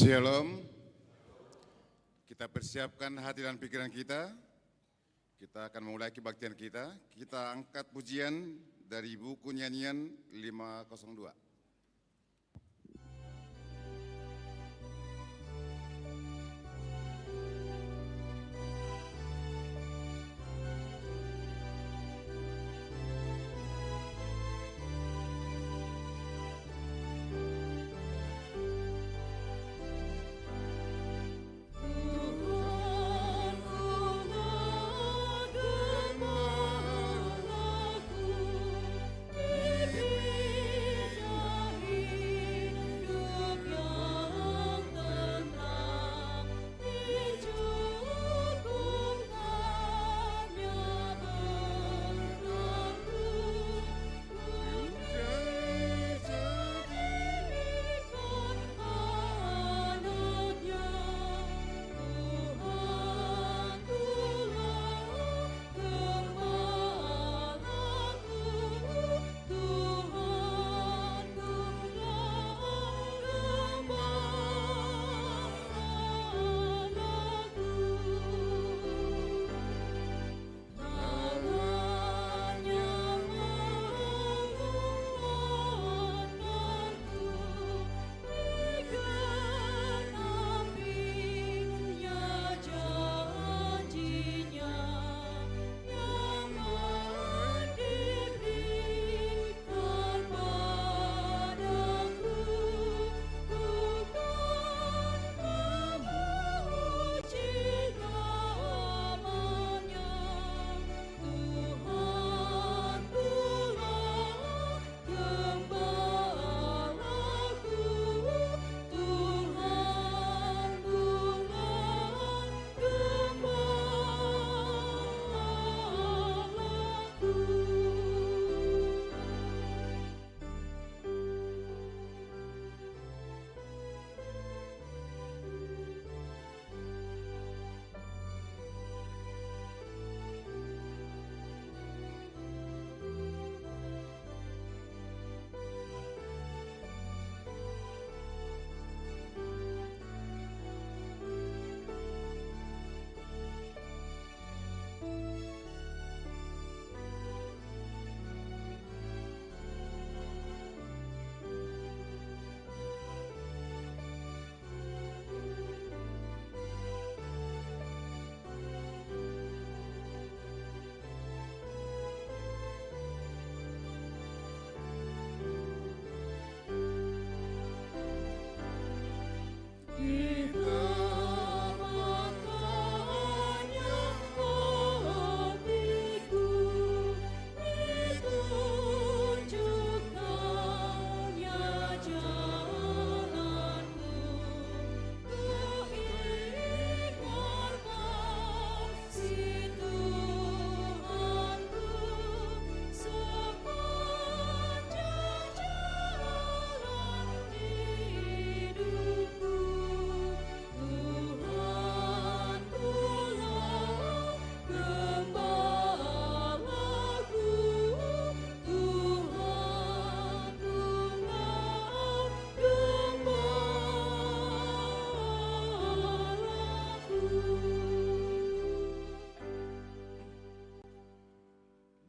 Shalom. Kita persiapkan hati dan pikiran kita. Kita akan memulai kebaktian kita. Kita angkat pujian dari buku nyanyian 502.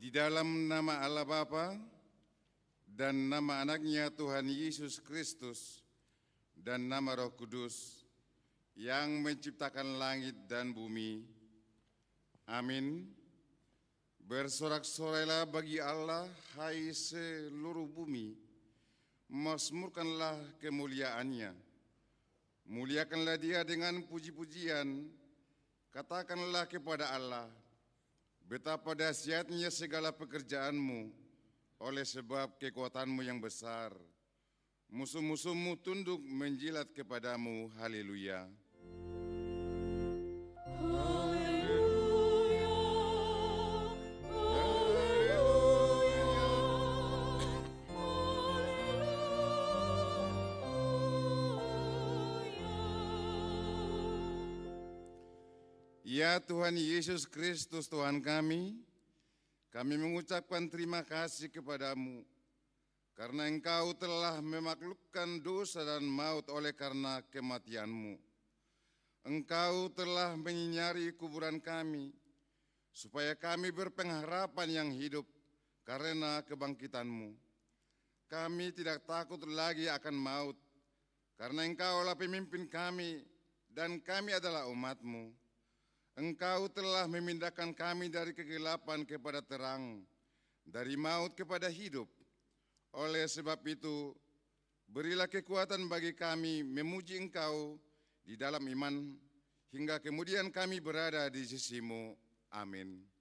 Di dalam nama Allah Bapa dan nama anaknya Tuhan Yesus Kristus dan nama Roh Kudus yang menciptakan langit dan bumi. Amin. Bersorak-sorailah bagi Allah, hai seluruh bumi. Mazmurkanlah kemuliaannya. Muliakanlah Dia dengan puji-pujian. Katakanlah kepada Allah, betapa dahsyatnya segala pekerjaanmu, oleh sebab kekuatanmu yang besar. Musuh-musuhmu tunduk menjilat kepadamu. Haleluya. Ya Tuhan Yesus Kristus Tuhan kami mengucapkan terima kasih kepadamu karena Engkau telah memaklukkan dosa dan maut oleh karena kematian-Mu. Engkau telah menyinari kuburan kami, supaya kami berpengharapan yang hidup karena kebangkitan-Mu. Kami tidak takut lagi akan maut, karena Engkaulah pemimpin kami dan kami adalah umat-Mu. Engkau telah memindahkan kami dari kegelapan kepada terang, dari maut kepada hidup. Oleh sebab itu, berilah kekuatan bagi kami memuji Engkau di dalam iman, hingga kemudian kami berada di sisi-Mu. Amin.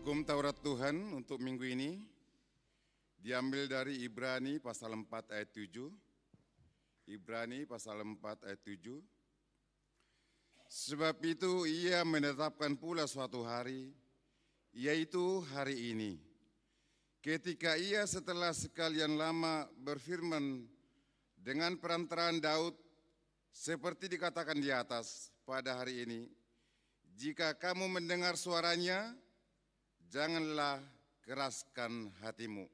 Hukum Taurat Tuhan untuk minggu ini diambil dari Ibrani pasal 4 ayat 7. Ibrani pasal 4 ayat 7. Sebab itu ia menetapkan pula suatu hari, yaitu hari ini, ketika ia setelah sekalian lama berfirman dengan perantaraan Daud, seperti dikatakan di atas pada hari ini, jika kamu mendengar suaranya, janganlah keraskan hatimu.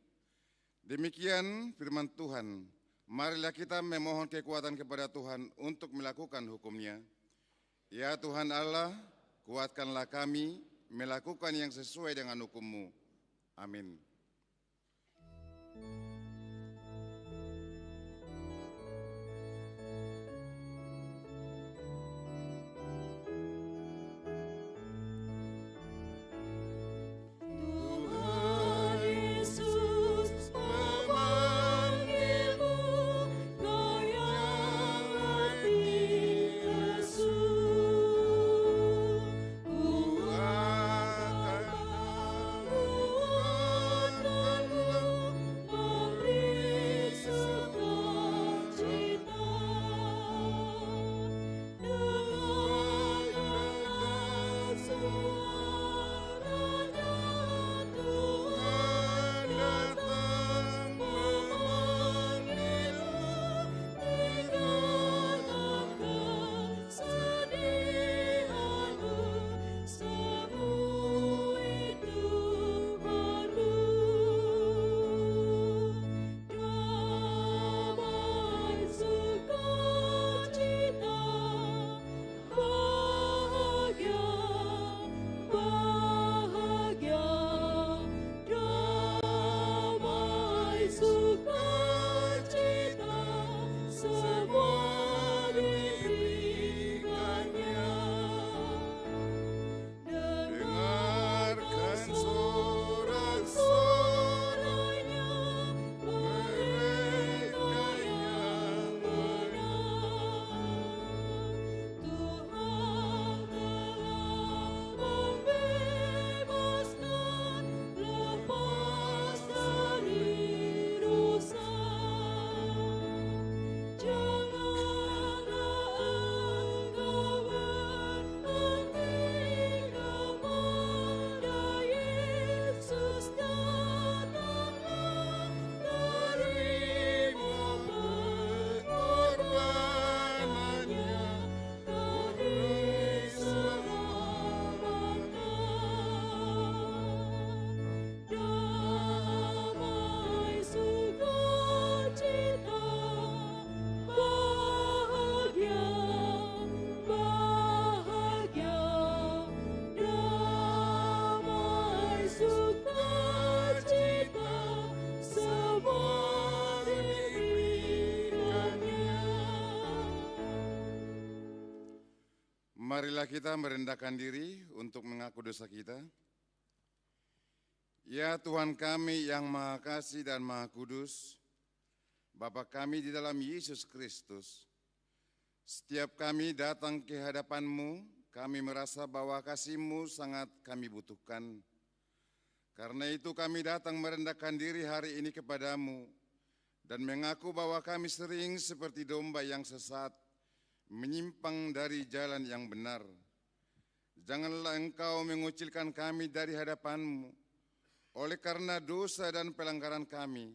Demikian firman Tuhan. Marilah kita memohon kekuatan kepada Tuhan untuk melakukan hukum-Nya. Ya Tuhan Allah, kuatkanlah kami melakukan yang sesuai dengan hukum-Mu. Amin. Marilah kita merendahkan diri untuk mengaku dosa kita. Ya Tuhan kami yang Maha Kasih dan Maha Kudus, Bapa kami di dalam Yesus Kristus, setiap kami datang ke hadapan-Mu, kami merasa bahwa kasih-Mu sangat kami butuhkan. Karena itu kami datang merendahkan diri hari ini kepada-Mu dan mengaku bahwa kami sering seperti domba yang sesat, menyimpang dari jalan yang benar. Janganlah Engkau mengucilkan kami dari hadapan-Mu oleh karena dosa dan pelanggaran kami,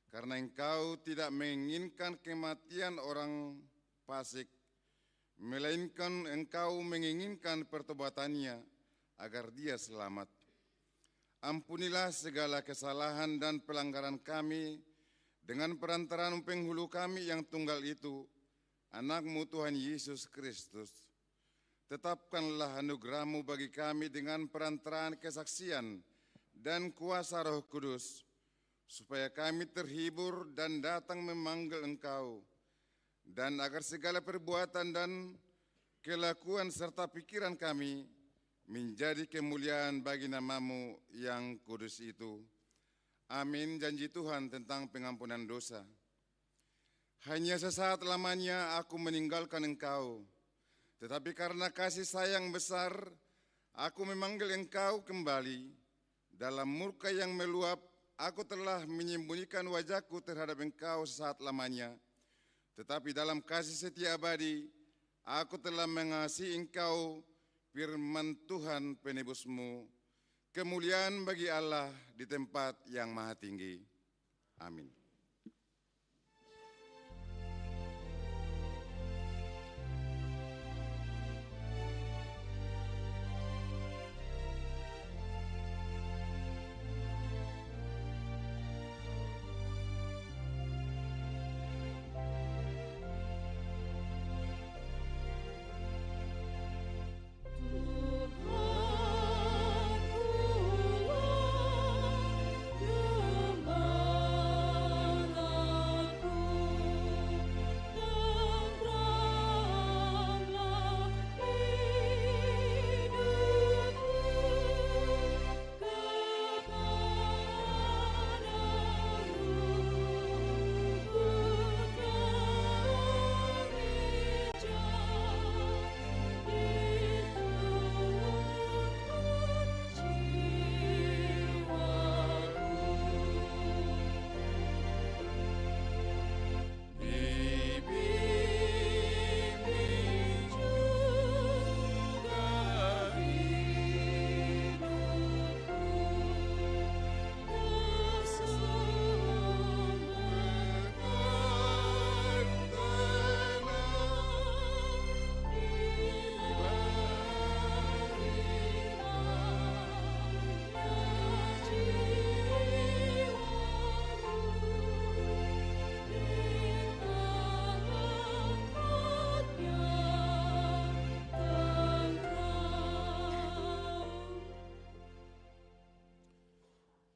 karena Engkau tidak menginginkan kematian orang fasik, melainkan Engkau menginginkan pertobatannya agar dia selamat. Ampunilah segala kesalahan dan pelanggaran kami dengan perantaraan penghulu kami yang tunggal itu, Anak-Mu Tuhan Yesus Kristus. Tetapkanlah anugerah-Mu bagi kami dengan perantaraan kesaksian dan kuasa Roh Kudus, supaya kami terhibur dan datang memanggil Engkau, dan agar segala perbuatan dan kelakuan serta pikiran kami menjadi kemuliaan bagi nama-Mu yang kudus itu. Amin. Janji Tuhan tentang pengampunan dosa. Hanya sesaat lamanya aku meninggalkan Engkau, tetapi karena kasih sayang besar, aku memanggil Engkau kembali. Dalam murka yang meluap, aku telah menyembunyikan wajahku terhadap Engkau sesaat lamanya. Tetapi dalam kasih setia abadi, aku telah mengasihi Engkau, firman Tuhan penebus-Mu. Kemuliaan bagi Allah di tempat yang maha tinggi. Amin.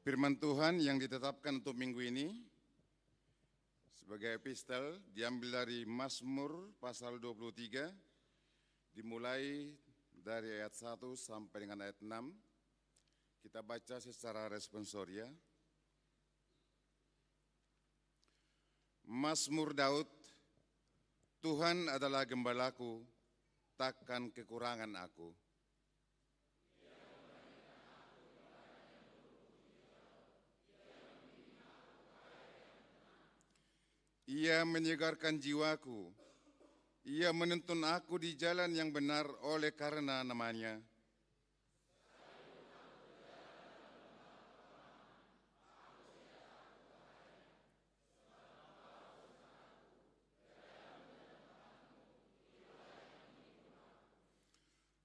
Firman Tuhan yang ditetapkan untuk minggu ini sebagai epistel diambil dari Mazmur pasal 23, dimulai dari ayat 1 sampai dengan ayat 6. Kita baca secara responsoria. Mazmur Daud, Tuhan adalah gembalaku, takkan kekurangan aku. Ia menyegarkan jiwaku, Ia menuntun aku di jalan yang benar oleh karena nama-Nya.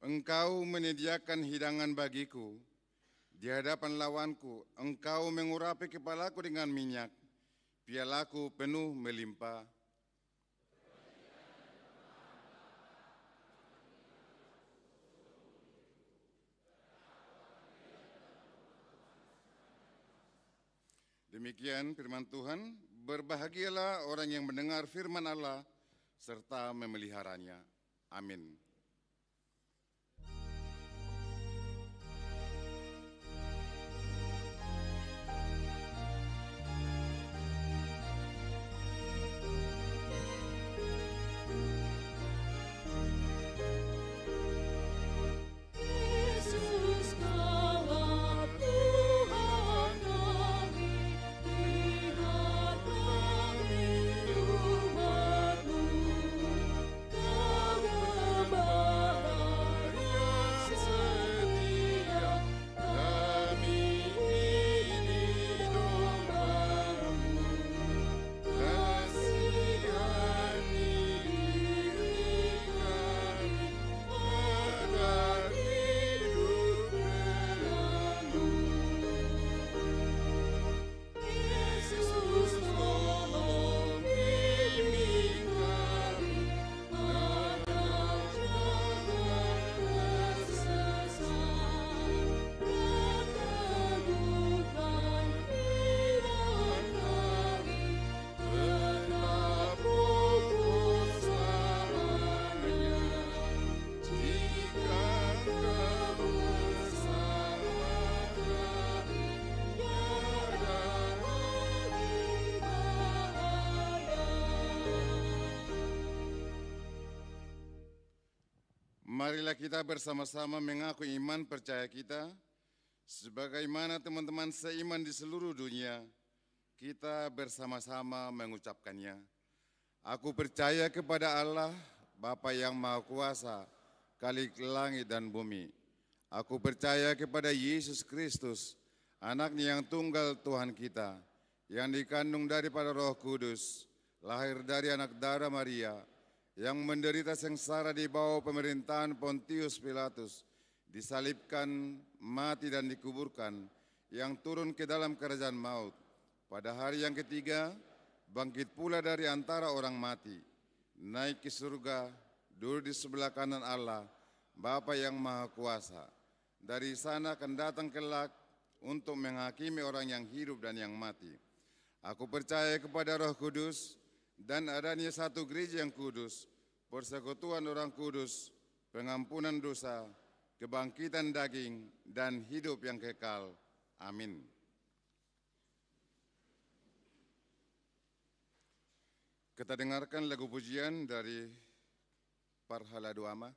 Engkau menyediakan hidangan bagiku di hadapan lawanku, Engkau mengurapi kepalaku dengan minyak, pialaku penuh melimpah. Demikian firman Tuhan, berbahagialah orang yang mendengar firman Allah serta memeliharanya. Amin. marilah kita bersama-sama mengaku iman percaya kita, sebagaimana teman-teman seiman di seluruh dunia, kita bersama-sama mengucapkannya. Aku percaya kepada Allah, Bapa yang Maha Kuasa, Khalik langit dan bumi. Aku percaya kepada Yesus Kristus, Anaknya yang tunggal Tuhan kita, yang dikandung daripada Roh Kudus, lahir dari anak darah Maria, yang menderita sengsara di bawah pemerintahan Pontius Pilatus, disalibkan, mati dan dikuburkan, yang turun ke dalam kerajaan maut. Pada hari yang ketiga, bangkit pula dari antara orang mati, naik ke surga, duduk di sebelah kanan Allah, Bapa yang Maha Kuasa. Dari sana akan datang kelak untuk menghakimi orang yang hidup dan yang mati. Aku percaya kepada Roh Kudus dan adanya satu gereja yang kudus, persekutuan orang kudus, pengampunan dosa, kebangkitan daging, dan hidup yang kekal. Amin. Kita dengarkan lagu pujian dari Parhala Duama.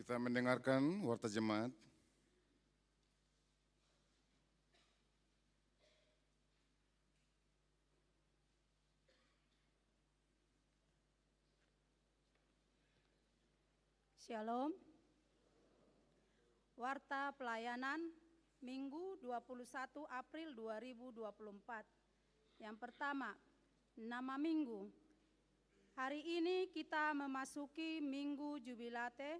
Kita mendengarkan warta jemaat. Shalom. Warta pelayanan Minggu 21 April 2024. Yang pertama, nama minggu. Hari ini kita memasuki Minggu Jubilate.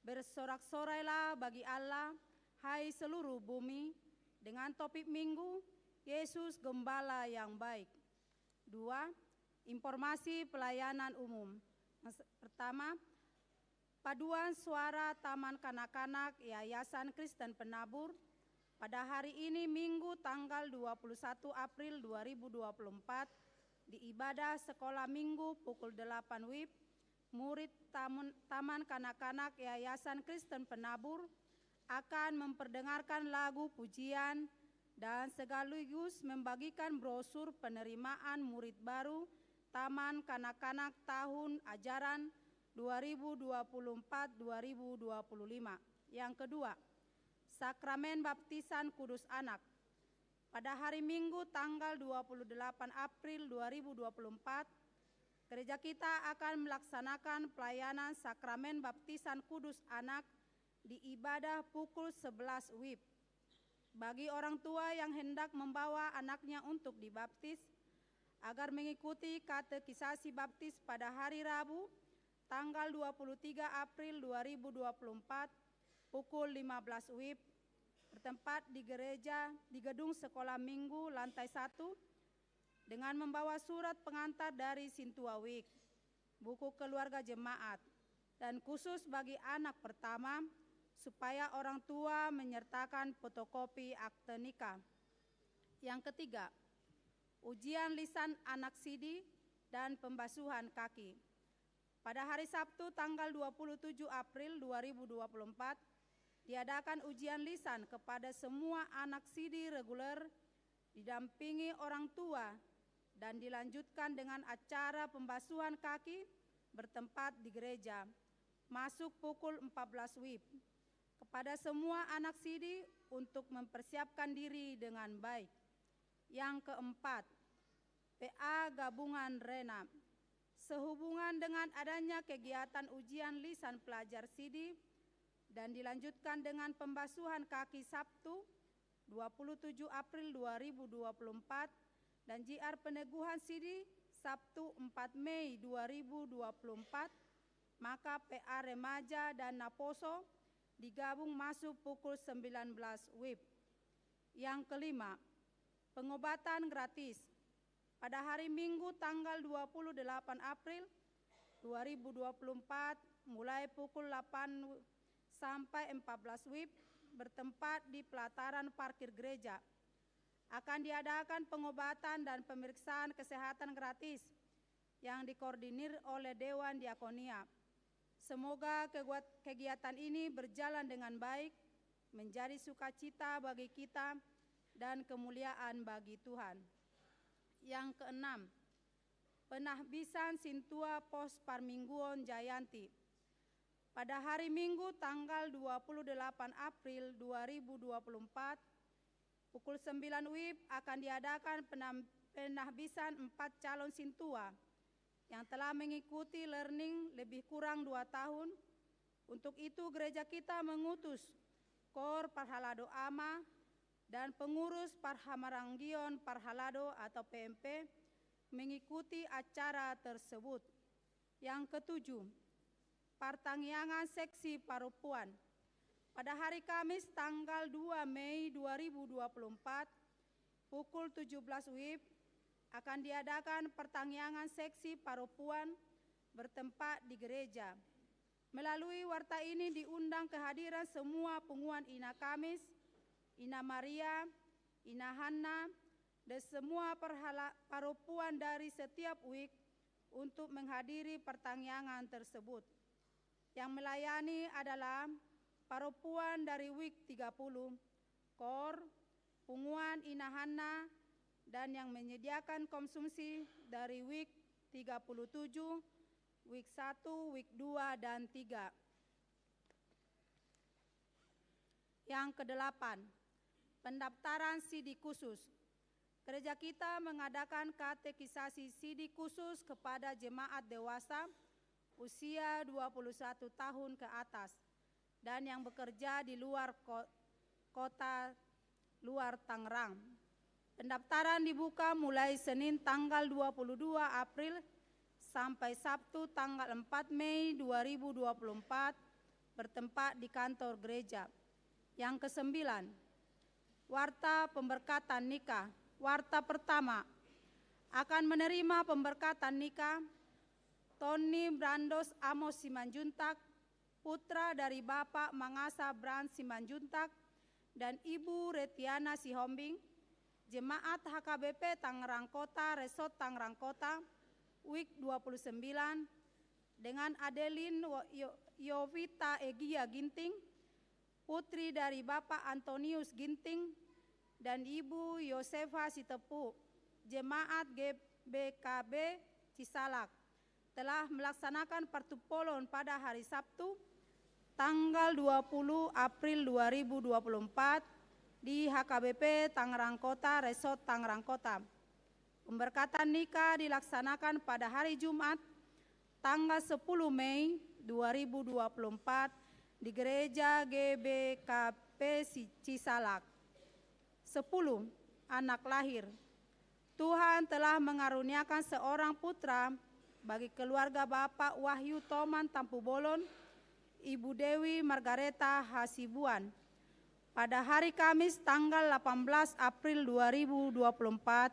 Bersorak-sorailah bagi Allah, hai seluruh bumi, dengan topik minggu, Yesus Gembala yang baik. 2. Informasi pelayanan umum. Pertama, paduan suara Taman Kanak-kanak Yayasan Kristen Penabur pada hari ini Minggu tanggal 21 April 2024 di ibadah sekolah minggu pukul 8 WIB, murid Taman Kanak-kanak Yayasan Kristen Penabur akan memperdengarkan lagu pujian dan sekaligus membagikan brosur penerimaan murid baru Taman Kanak-kanak tahun ajaran 2024-2025. Yang kedua, Sakramen Baptisan Kudus Anak. Pada hari Minggu tanggal 28 April 2024, gereja kita akan melaksanakan pelayanan Sakramen Baptisan Kudus Anak di ibadah pukul 11 WIB. Bagi orang tua yang hendak membawa anaknya untuk dibaptis, agar mengikuti katekisasi baptis pada hari Rabu, tanggal 23 April 2024, pukul 15 WIB, bertempat di gereja di gedung sekolah minggu lantai 1 dengan membawa surat pengantar dari Sintua Week, buku keluarga jemaat, dan khusus bagi anak pertama supaya orang tua menyertakan fotokopi akte nikah. Yang ketiga, ujian lisan anak sidi dan pembasuhan kaki. Pada hari Sabtu tanggal 27 April 2024, diadakan ujian lisan kepada semua anak sidi reguler didampingi orang tua dan dilanjutkan dengan acara pembasuhan kaki bertempat di gereja, masuk pukul 14 WIB. Kepada semua anak sidi untuk mempersiapkan diri dengan baik. Yang keempat, PA Gabungan Rena. Sehubungan dengan adanya kegiatan ujian lisan pelajar sidi dan dilanjutkan dengan pembasuhan kaki Sabtu 27 April 2024 dan JR peneguhan sidi Sabtu 4 Mei 2024, maka PA Remaja dan Naposo digabung masuk pukul 19 WIB. Yang kelima, pengobatan gratis. Pada hari Minggu tanggal 28 April 2024 mulai pukul 8 sampai 14 WIB bertempat di pelataran parkir gereja. Akan diadakan pengobatan dan pemeriksaan kesehatan gratis yang dikoordinir oleh Dewan Diakonia. Semoga kegiatan ini berjalan dengan baik, menjadi sukacita bagi kita dan kemuliaan bagi Tuhan. Yang keenam, penahbisan Sintua Pos Parmingguon Jayanti. Pada hari Minggu tanggal 28 April 2024, pukul 9 WIB akan diadakan penahbisan 4 calon Sintua yang telah mengikuti learning lebih kurang 2 tahun. Untuk itu gereja kita mengutus Kor Parhalado Ama dan pengurus Parhamaranggion Parhalado atau PMP mengikuti acara tersebut. Yang ketujuh, Partangyangan Seksi Parupuan. Pada hari Kamis tanggal 2 Mei 2024 pukul 17 WIB akan diadakan pertangyangan seksi Parupuan bertempat di gereja. Melalui warta ini diundang kehadiran semua pengumuman Ina Kamis, Ina Maria, Ina Hanna, dan semua parupuan dari setiap week untuk menghadiri pertangyangan tersebut. Yang melayani adalah parupuan dari week 30, Kor, Punguan Ina Hanna, dan yang menyediakan konsumsi dari week 37, week 1, week 2, dan 3. Yang kedelapan, pendaftaran sidi khusus. Gereja kita mengadakan katekisasi sidi khusus kepada jemaat dewasa usia 21 tahun ke atas dan yang bekerja di luar kota luar Tangerang. Pendaftaran dibuka mulai Senin tanggal 22 April sampai Sabtu tanggal 4 Mei 2024 bertempat di kantor gereja. Yang kesembilan, warta pemberkatan nikah. Warta pertama, akan menerima pemberkatan nikah Tony Brandos Amos Simanjuntak, putra dari Bapak Mangasa Brand Simanjuntak dan Ibu Retiana Sihombing, Jemaat HKBP Tangerang Kota, Resort Tangerang Kota, Week 29, dengan Adeline Yovita Egia Ginting, putri dari Bapak Antonius Ginting dan Ibu Yosefa Sitepu, Jemaat GBKB Cisalak, telah melaksanakan partupolon pada hari Sabtu, tanggal 20 April 2024 di HKBP Tangerang Kota, Resort Tangerang Kota. Pemberkatan nikah dilaksanakan pada hari Jumat, tanggal 10 Mei 2024 di Gereja GBKP Cisalak. 10. Anak lahir. Tuhan telah mengaruniakan seorang putra bagi keluarga Bapak Wahyu Toman Tampubolon, Ibu Dewi Margareta Hasibuan, pada hari Kamis tanggal 18 April 2024,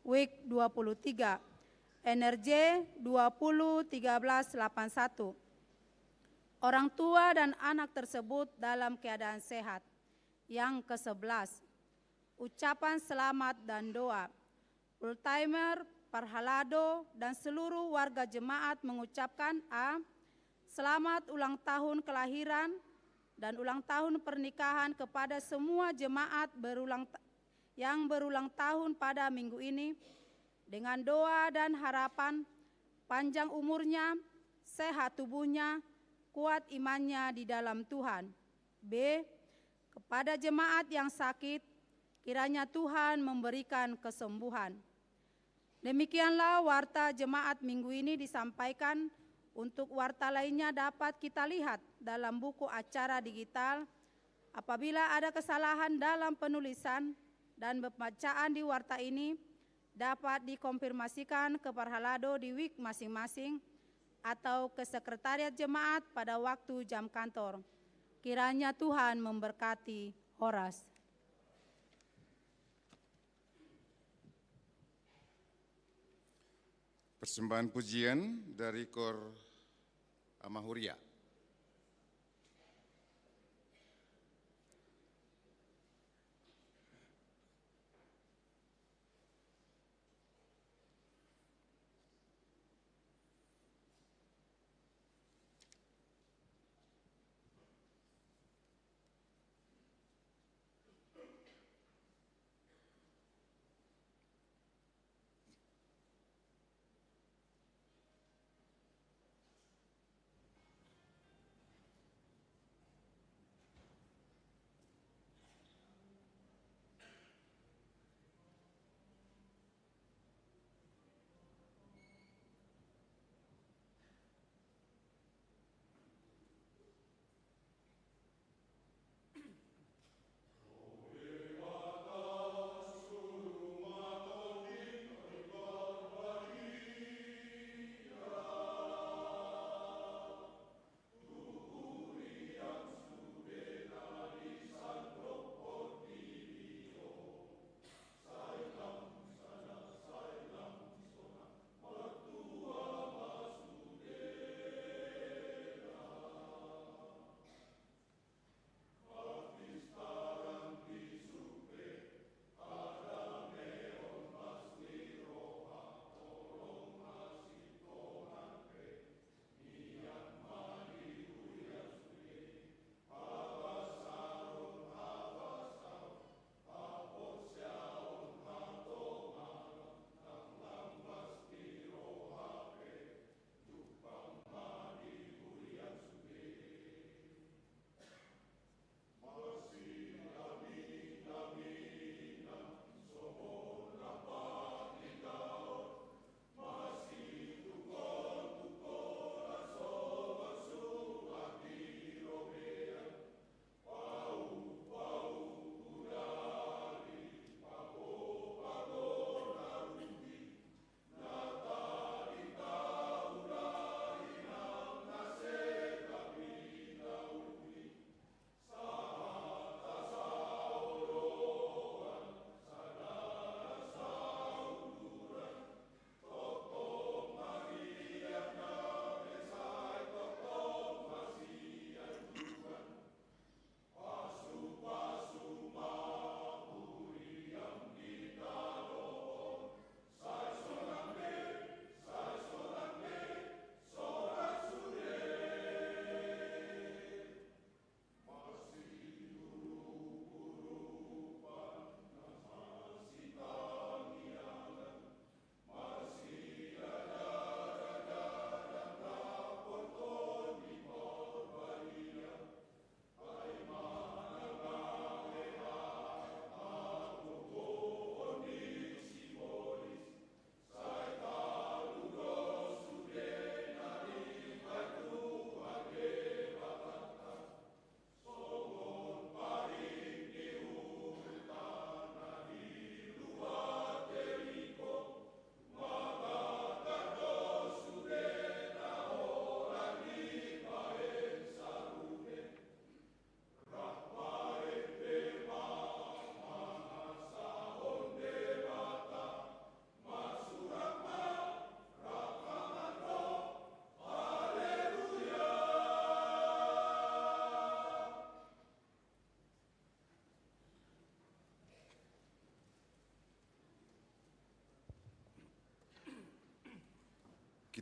Week 23, NRJ 201381. Orang tua dan anak tersebut dalam keadaan sehat. Yang ke-11, ucapan selamat dan doa. Full-timer, Parhalado, dan seluruh warga jemaat mengucapkan A. Selamat ulang tahun kelahiran dan ulang tahun pernikahan kepada semua jemaat yang berulang tahun pada minggu ini, dengan doa dan harapan panjang umurnya, sehat tubuhnya, kuat imannya di dalam Tuhan. B. Kepada jemaat yang sakit, kiranya Tuhan memberikan kesembuhan. Demikianlah warta jemaat minggu ini disampaikan. Untuk warta lainnya dapat kita lihat dalam buku acara digital. Apabila ada kesalahan dalam penulisan dan pembacaan di warta ini, dapat dikonfirmasikan ke Parhalado di week masing-masing atau ke sekretariat jemaat pada waktu jam kantor. Kiranya Tuhan memberkati. Horas. Persembahan pujian dari Kor Amahuria.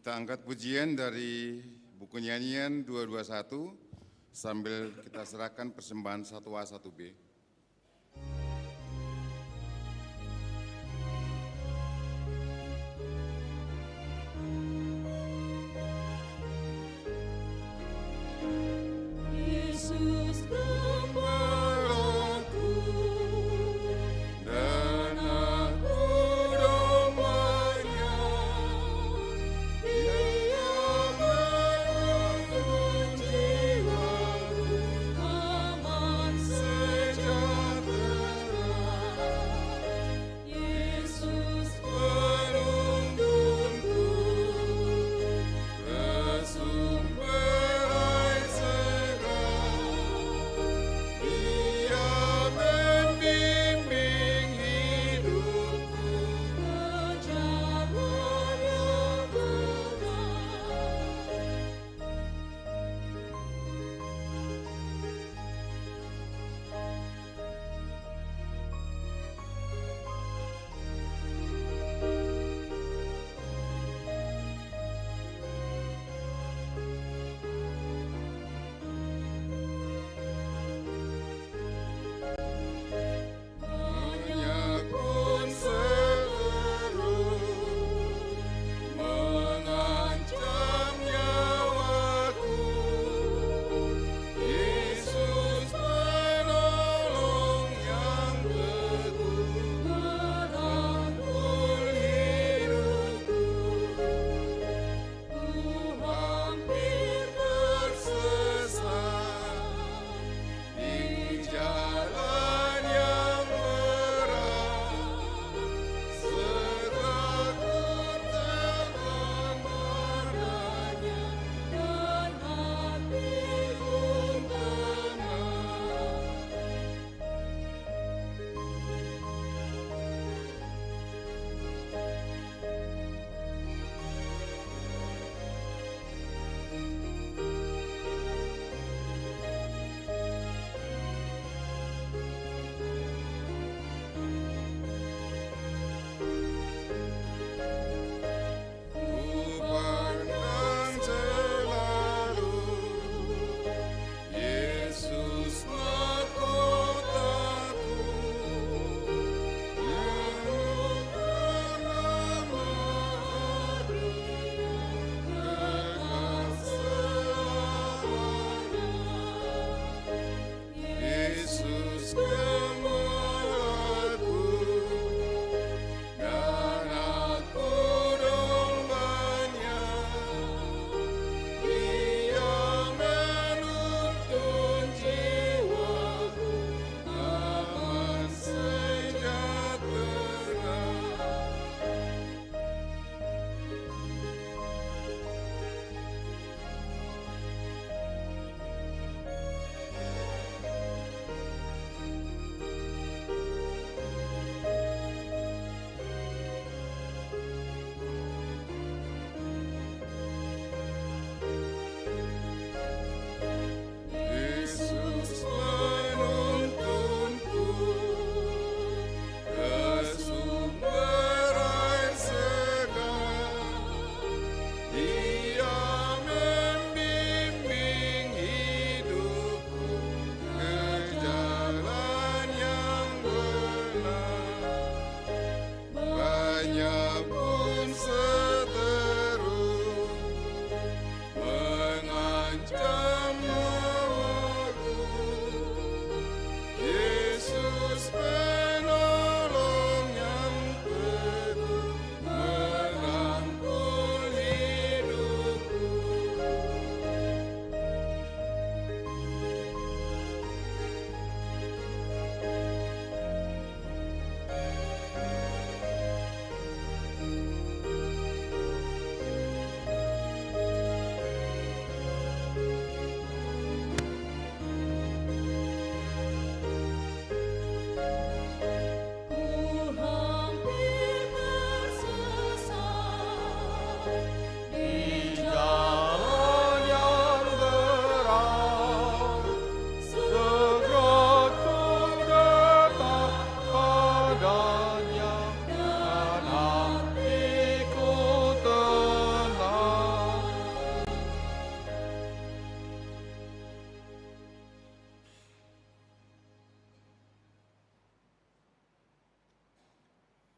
Kita angkat pujian dari buku nyanyian 221 sambil kita serahkan persembahan 1A 1B. Yesus Gembalaku dan aku dombanya, Dia menuntun jiwaku aman sejahtera.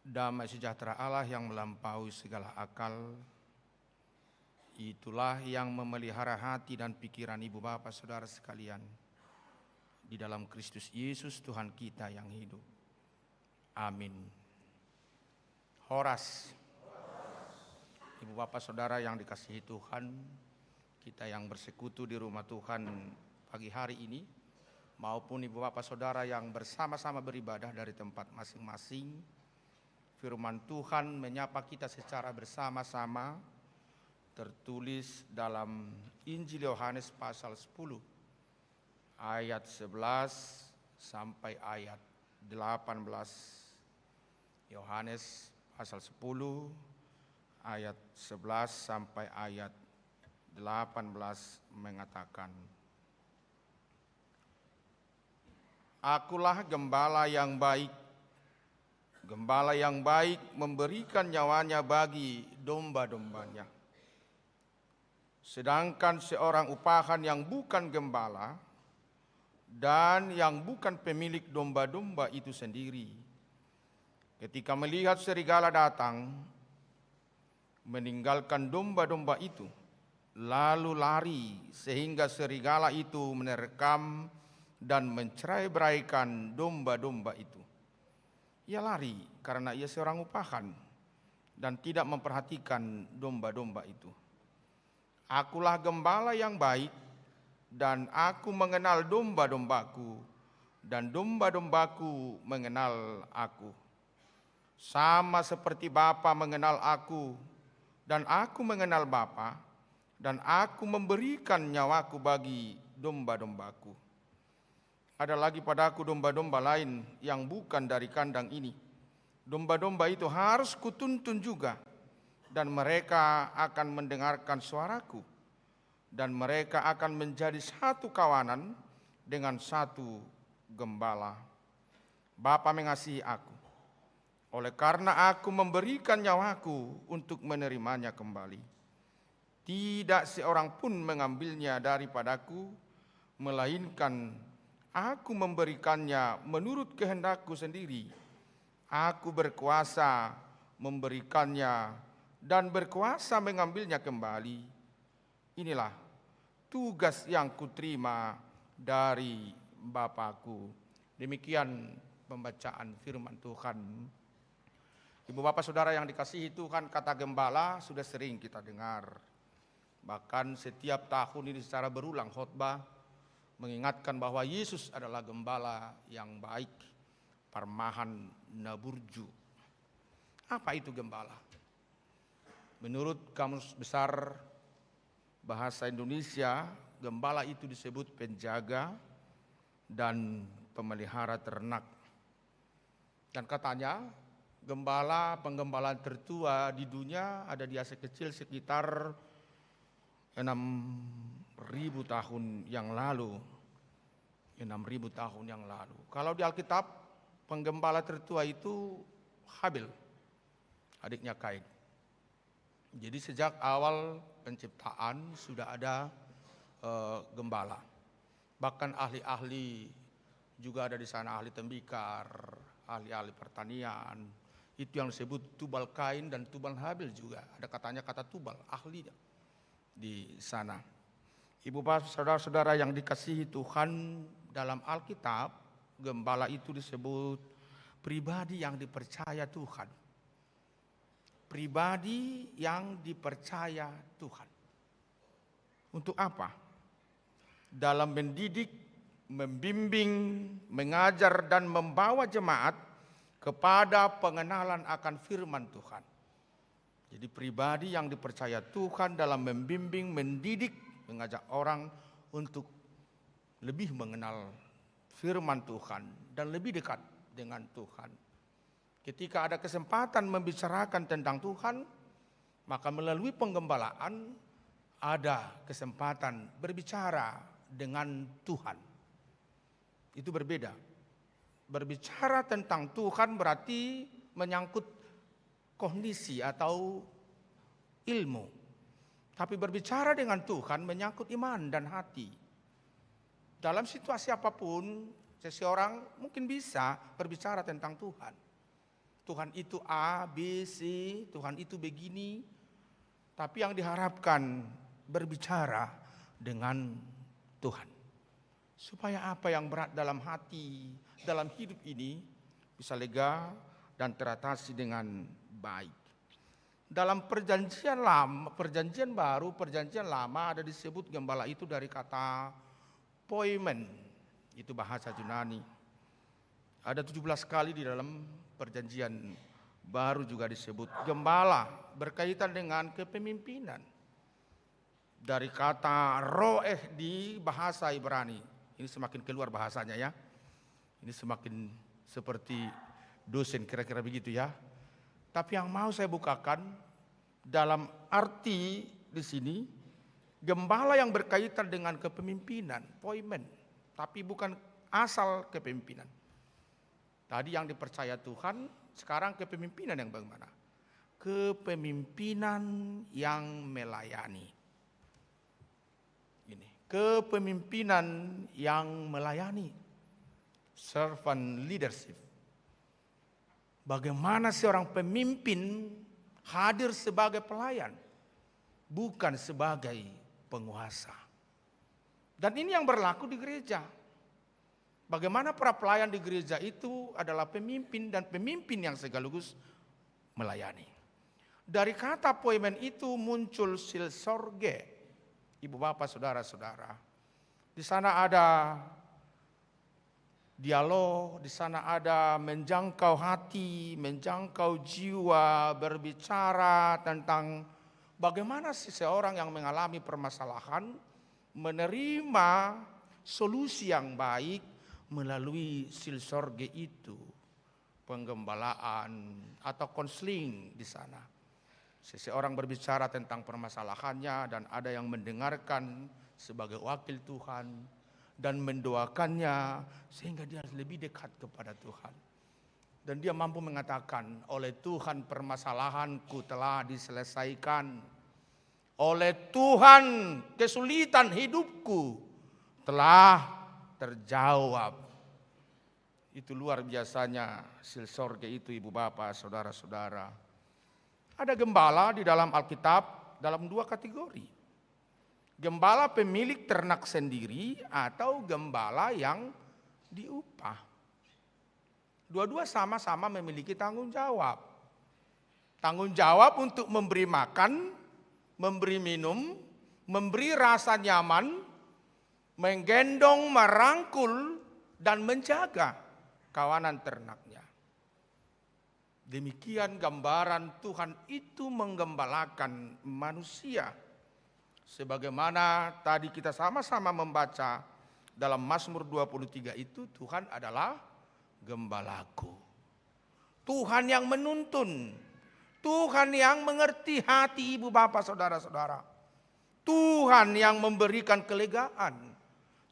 damai sejahtera Allah yang melampaui segala akal, itulah yang memelihara hati dan pikiran ibu bapak saudara sekalian di dalam Kristus Yesus Tuhan kita yang hidup. Amin. Horas. Ibu bapak saudara yang dikasihi Tuhan, kita yang bersekutu di rumah Tuhan pagi hari ini, maupun ibu bapak saudara yang bersama-sama beribadah dari tempat masing-masing, firman Tuhan menyapa kita secara bersama-sama, tertulis dalam Injil Yohanes pasal 10, ayat 11 sampai ayat 18. Yohanes pasal 10, ayat 11 sampai ayat 18 mengatakan, Akulah gembala yang baik. Gembala yang baik memberikan nyawanya bagi domba-dombanya. Sedangkan seorang upahan yang bukan gembala dan yang bukan pemilik domba-domba itu sendiri, ketika melihat serigala datang, meninggalkan domba-domba itu, lalu lari sehingga serigala itu menerkam dan mencerai-beraikan domba-domba itu. Ia lari karena ia seorang upahan dan tidak memperhatikan domba-domba itu. Akulah gembala yang baik dan aku mengenal domba-dombaku dan domba-dombaku mengenal aku. Sama seperti Bapa mengenal aku dan aku mengenal Bapa, dan aku memberikan nyawaku bagi domba-dombaku. Ada lagi padaku domba-domba lain yang bukan dari kandang ini. Domba-domba itu harus kutuntun juga, dan mereka akan mendengarkan suaraku, dan mereka akan menjadi satu kawanan dengan satu gembala. Bapa mengasihi aku, oleh karena aku memberikan nyawaku untuk menerimanya kembali. Tidak seorang pun mengambilnya daripadaku, melainkan aku memberikannya menurut kehendakku sendiri. Aku berkuasa memberikannya dan berkuasa mengambilnya kembali. Inilah tugas yang kuterima dari Bapakku. Demikian pembacaan firman Tuhan. Ibu bapak saudara yang dikasihi Tuhan, kata gembala sudah sering kita dengar. Bahkan setiap tahun ini secara berulang khotbah mengingatkan bahwa Yesus adalah gembala yang baik, Parmahan Naburju. Apa itu gembala? Menurut Kamus Besar Bahasa Indonesia, gembala itu disebut penjaga dan pemelihara ternak. Dan katanya penggembalaan tertua di dunia ada di Asia Kecil sekitar 6.000 tahun yang lalu. 6.000 tahun yang lalu. Kalau di Alkitab, penggembala tertua itu Habil, adiknya Kain. Jadi sejak awal penciptaan sudah ada gembala. Bahkan ahli-ahli juga ada di sana, ahli tembikar, ahli-ahli pertanian. Itu yang disebut Tubal Kain dan Tubal Habil juga. Ada katanya kata Tubal, ahlinya di sana. Ibu bapak saudara-saudara yang dikasihi Tuhan, dalam Alkitab gembala itu disebut pribadi yang dipercaya Tuhan. Pribadi yang dipercaya Tuhan. Untuk apa? Dalam mendidik, membimbing, mengajar dan membawa jemaat kepada pengenalan akan firman Tuhan. Jadi pribadi yang dipercaya Tuhan dalam membimbing, mendidik, mengajak orang untuk lebih mengenal firman Tuhan dan lebih dekat dengan Tuhan. Ketika ada kesempatan membicarakan tentang Tuhan, maka melalui penggembalaan ada kesempatan berbicara dengan Tuhan. Itu berbeda. Berbicara tentang Tuhan berarti menyangkut kondisi atau ilmu. Tapi berbicara dengan Tuhan menyangkut iman dan hati. Dalam situasi apapun, seseorang mungkin bisa berbicara tentang Tuhan. Tuhan itu A, B, C, Tuhan itu begini. Tapi yang diharapkan berbicara dengan Tuhan. Supaya apa yang berat dalam hati, dalam hidup ini bisa lega dan teratasi dengan baik. Dalam perjanjian lama, perjanjian baru, perjanjian lama ada disebut gembala itu dari kata poimen. Itu bahasa Yunani. Ada 17 kali di dalam perjanjian baru juga disebut gembala berkaitan dengan kepemimpinan. Dari kata roeh di bahasa Ibrani. Ini semakin keluar bahasanya ya. Ini semakin seperti dosen kira-kira begitu ya. Tapi yang mau saya bukakan dalam arti di sini gembala yang berkaitan dengan kepemimpinan, poimen, tapi bukan asal kepemimpinan. Tadi yang dipercaya Tuhan, sekarang kepemimpinan yang bagaimana? Kepemimpinan yang melayani. Ini, kepemimpinan yang melayani. Servant leadership. Bagaimana seorang pemimpin hadir sebagai pelayan, bukan sebagai penguasa. Dan ini yang berlaku di gereja. Bagaimana para pelayan di gereja itu adalah pemimpin dan pemimpin yang sekaligus melayani. Dari kata poimen itu muncul silsorge. Ibu bapak saudara-saudara. Di sana ada dialog, di sana ada menjangkau hati, menjangkau jiwa, berbicara tentang bagaimana seseorang yang mengalami permasalahan menerima solusi yang baik melalui silsorge itu, penggembalaan atau konseling di sana. Seseorang berbicara tentang permasalahannya dan ada yang mendengarkan sebagai wakil Tuhan dan mendoakannya sehingga dia lebih dekat kepada Tuhan. Dan dia mampu mengatakan, oleh Tuhan permasalahanku telah diselesaikan. Oleh Tuhan kesulitan hidupku telah terjawab. Itu luar biasanya silsorge itu ibu bapak saudara-saudara. Ada gembala di dalam Alkitab dalam 2 kategori. Gembala pemilik ternak sendiri atau gembala yang diupah. Dua-dua sama-sama memiliki tanggung jawab. Tanggung jawab untuk memberi makan, memberi minum, memberi rasa nyaman, menggendong, merangkul, dan menjaga kawanan ternaknya. Demikian gambaran Tuhan itu menggembalakan manusia. Sebagaimana tadi kita sama-sama membaca dalam Mazmur 23 itu, Tuhan adalah gembalaku. Tuhan yang menuntun, Tuhan yang mengerti hati ibu bapak saudara-saudara. Tuhan yang memberikan kelegaan,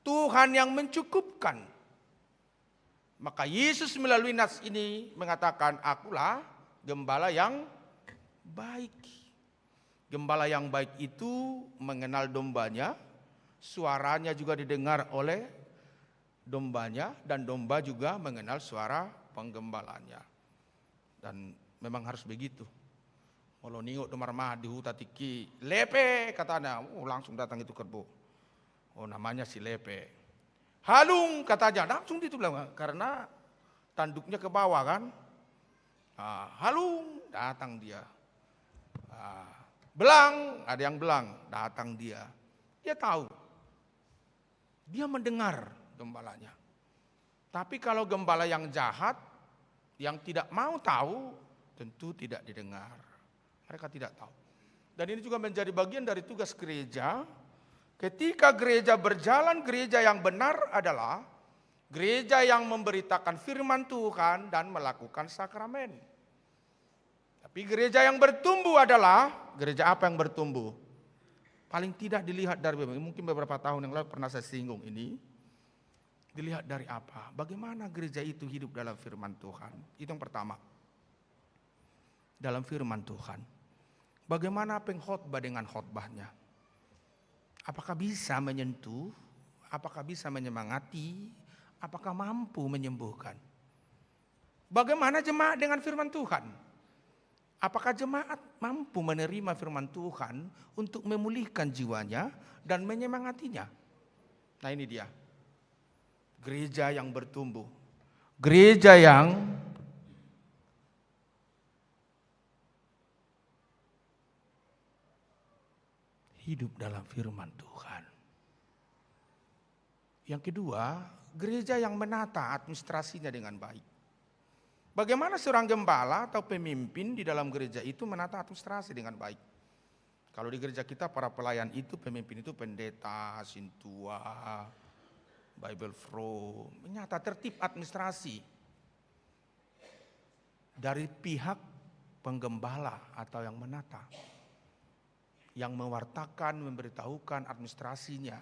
Tuhan yang mencukupkan. Maka Yesus melalui nas ini mengatakan, akulah gembala yang baik. Gembala yang baik itu mengenal dombanya, suaranya juga didengar oleh dombanya, dan domba juga mengenal suara penggembalanya. Dan memang harus begitu. Kalau ningok domar mah di hutan tiki, lepe katanya, langsung datang itu kerbau. Oh namanya si lepe. Halung katanya, langsung itu bilang, karena tanduknya ke bawah kan. Halung, datang dia. Belang, ada yang belang, datang dia. Dia tahu. Dia mendengar gembalanya. Tapi kalau gembala yang jahat, yang tidak mau tahu, tentu tidak didengar. Mereka tidak tahu. Dan ini juga menjadi bagian dari tugas gereja. Ketika gereja berjalan, gereja yang benar adalah gereja yang memberitakan firman Tuhan dan melakukan sakramen. Tapi gereja yang bertumbuh adalah gereja apa yang bertumbuh? Paling tidak dilihat dari, mungkin beberapa tahun yang lalu pernah saya singgung ini. Dilihat dari apa? Bagaimana gereja itu hidup dalam firman Tuhan? Itu yang pertama. Dalam firman Tuhan. Bagaimana pengkhotbah dengan khotbahnya? Apakah bisa menyentuh? Apakah bisa menyemangati? Apakah mampu menyembuhkan? Bagaimana jemaat dengan firman Tuhan? Apakah jemaat mampu menerima firman Tuhan untuk memulihkan jiwanya dan menyemangatinya? Nah ini dia. Gereja yang bertumbuh. Gereja yang hidup dalam firman Tuhan. Yang kedua, gereja yang menata administrasinya dengan baik. Bagaimana seorang gembala atau pemimpin di dalam gereja itu menata administrasi dengan baik? Kalau di gereja kita para pelayan itu, pemimpin itu pendeta, sintua, Bible Flow, menyata tertib administrasi dari pihak penggembala atau yang menata, yang mewartakan, memberitahukan administrasinya,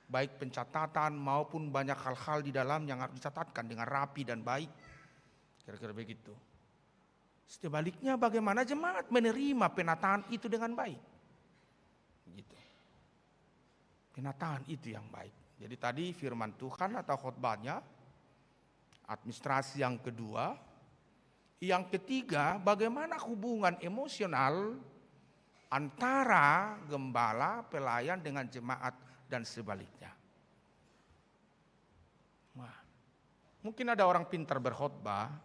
baik pencatatan maupun banyak hal-hal di dalam yang harus dicatatkan dengan rapi dan baik. Kira-kira begitu. Sebaliknya bagaimana jemaat menerima penataan itu dengan baik? Gitu. Penataan itu yang baik. Jadi tadi firman Tuhan atau khotbahnya, administrasi yang kedua. Yang ketiga, bagaimana hubungan emosional antara gembala, pelayan dengan jemaat dan sebaliknya. Nah, mungkin ada orang pintar berkhotbah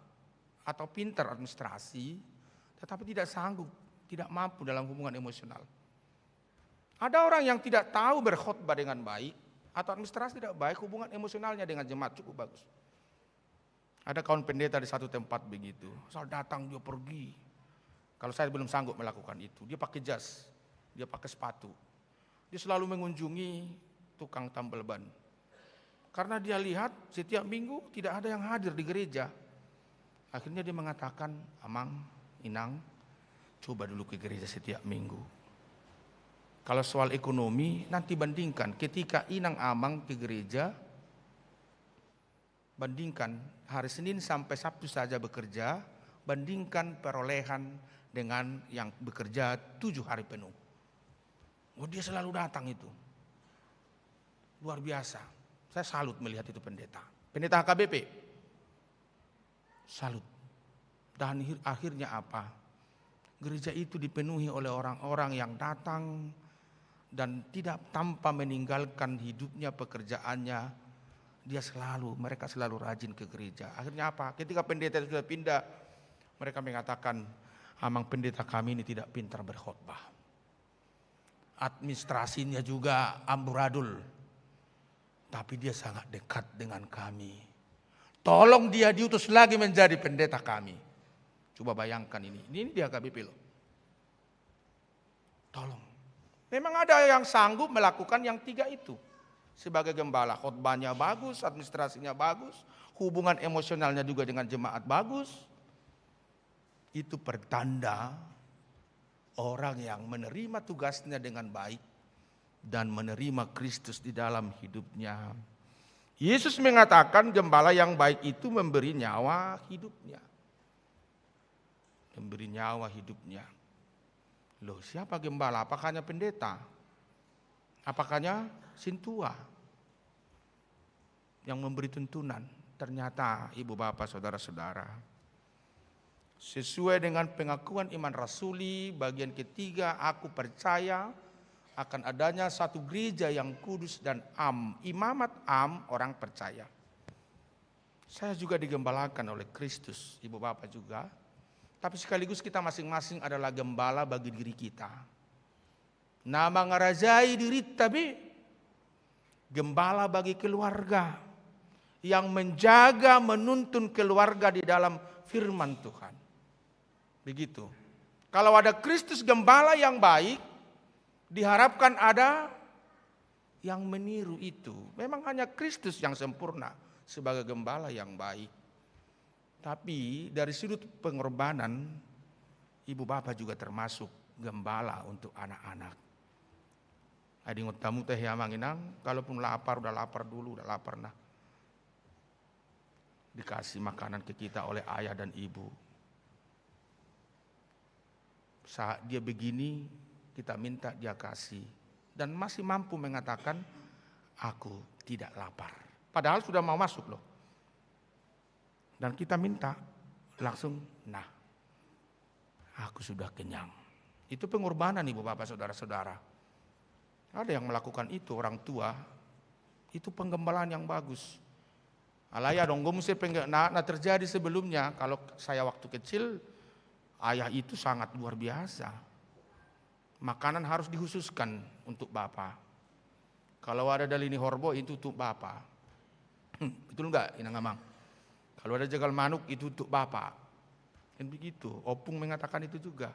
atau pintar administrasi, tetapi tidak sanggup, tidak mampu dalam hubungan emosional. Ada orang yang tidak tahu berkhotbah dengan baik, atau administrasi tidak baik, hubungan emosionalnya dengan jemaat cukup bagus. Ada kawan pendeta di satu tempat begitu, asal datang dia pergi. Kalau saya belum sanggup melakukan itu, dia pakai jas, dia pakai sepatu. Dia selalu mengunjungi tukang tambal ban. Karena dia lihat setiap minggu tidak ada yang hadir di gereja. Akhirnya dia mengatakan, Amang, Inang, coba dulu ke gereja setiap minggu. Kalau soal ekonomi, nanti bandingkan ketika Inang Amang ke gereja, bandingkan hari Senin sampai Sabtu saja bekerja, bandingkan perolehan dengan yang bekerja 7 hari penuh. Oh, dia selalu datang itu. Luar biasa. Saya salut melihat itu pendeta. Pendeta HKBP. Salut. Dan akhirnya apa? Gereja itu dipenuhi oleh orang-orang yang datang dan tidak tanpa meninggalkan hidupnya, pekerjaannya. Mereka selalu rajin ke gereja. Akhirnya apa? Ketika pendeta sudah pindah, mereka mengatakan, Amang pendeta kami ini tidak pintar berkhotbah. Administrasinya juga amburadul. Tapi dia sangat dekat dengan kami. Tolong dia diutus lagi menjadi pendeta kami. Coba bayangkan ini. Ini dia KBP loh. Tolong. Memang ada yang sanggup melakukan yang 3 itu. Sebagai gembala, khotbahnya bagus, administrasinya bagus, hubungan emosionalnya juga dengan jemaat bagus. Itu pertanda orang yang menerima tugasnya dengan baik dan menerima Kristus di dalam hidupnya. Yesus mengatakan gembala yang baik itu memberi nyawa hidupnya. Memberi nyawa hidupnya. Loh, siapa gembala? Apakah hanya pendeta? Apakah hanya sintua yang memberi tuntunan? Ternyata ibu bapak saudara-saudara, sesuai dengan pengakuan iman rasuli bagian ketiga, aku percaya akan adanya satu gereja yang kudus dan imamat orang percaya. Saya juga digembalakan oleh Kristus, ibu bapak juga. Tapi sekaligus kita masing-masing adalah gembala bagi diri kita. Nama ngarajai diri tapi gembala bagi keluarga. Yang menjaga, menuntun keluarga di dalam firman Tuhan. Begitu. Kalau ada Kristus gembala yang baik, diharapkan ada yang meniru itu. Memang hanya Kristus yang sempurna sebagai gembala yang baik. Tapi dari sudut pengorbanan, ibu bapak juga termasuk gembala untuk anak-anak. Adi ngutamu teh ya manginang, kalaupun lapar udah lapar dulu, udah lapar nah. Dikasih makanan ke kita oleh ayah dan ibu. Saat dia begini, kita minta dia kasih. Dan masih mampu mengatakan, aku tidak lapar. Padahal sudah mau masuk loh. Dan kita minta, langsung, nah, aku sudah kenyang. Itu pengorbanan ibu bapak saudara-saudara. Ada yang melakukan itu orang tua, itu penggembalaan yang bagus. Alaya dong, nah terjadi sebelumnya, kalau saya waktu kecil, ayah itu sangat luar biasa. Makanan harus dikhususkan untuk bapak. Kalau ada dalini horbo itu untuk bapak. Betul enggak, Inang Amang? Kalau ada jagal manuk itu untuk bapak. Dan begitu, Opung mengatakan itu juga.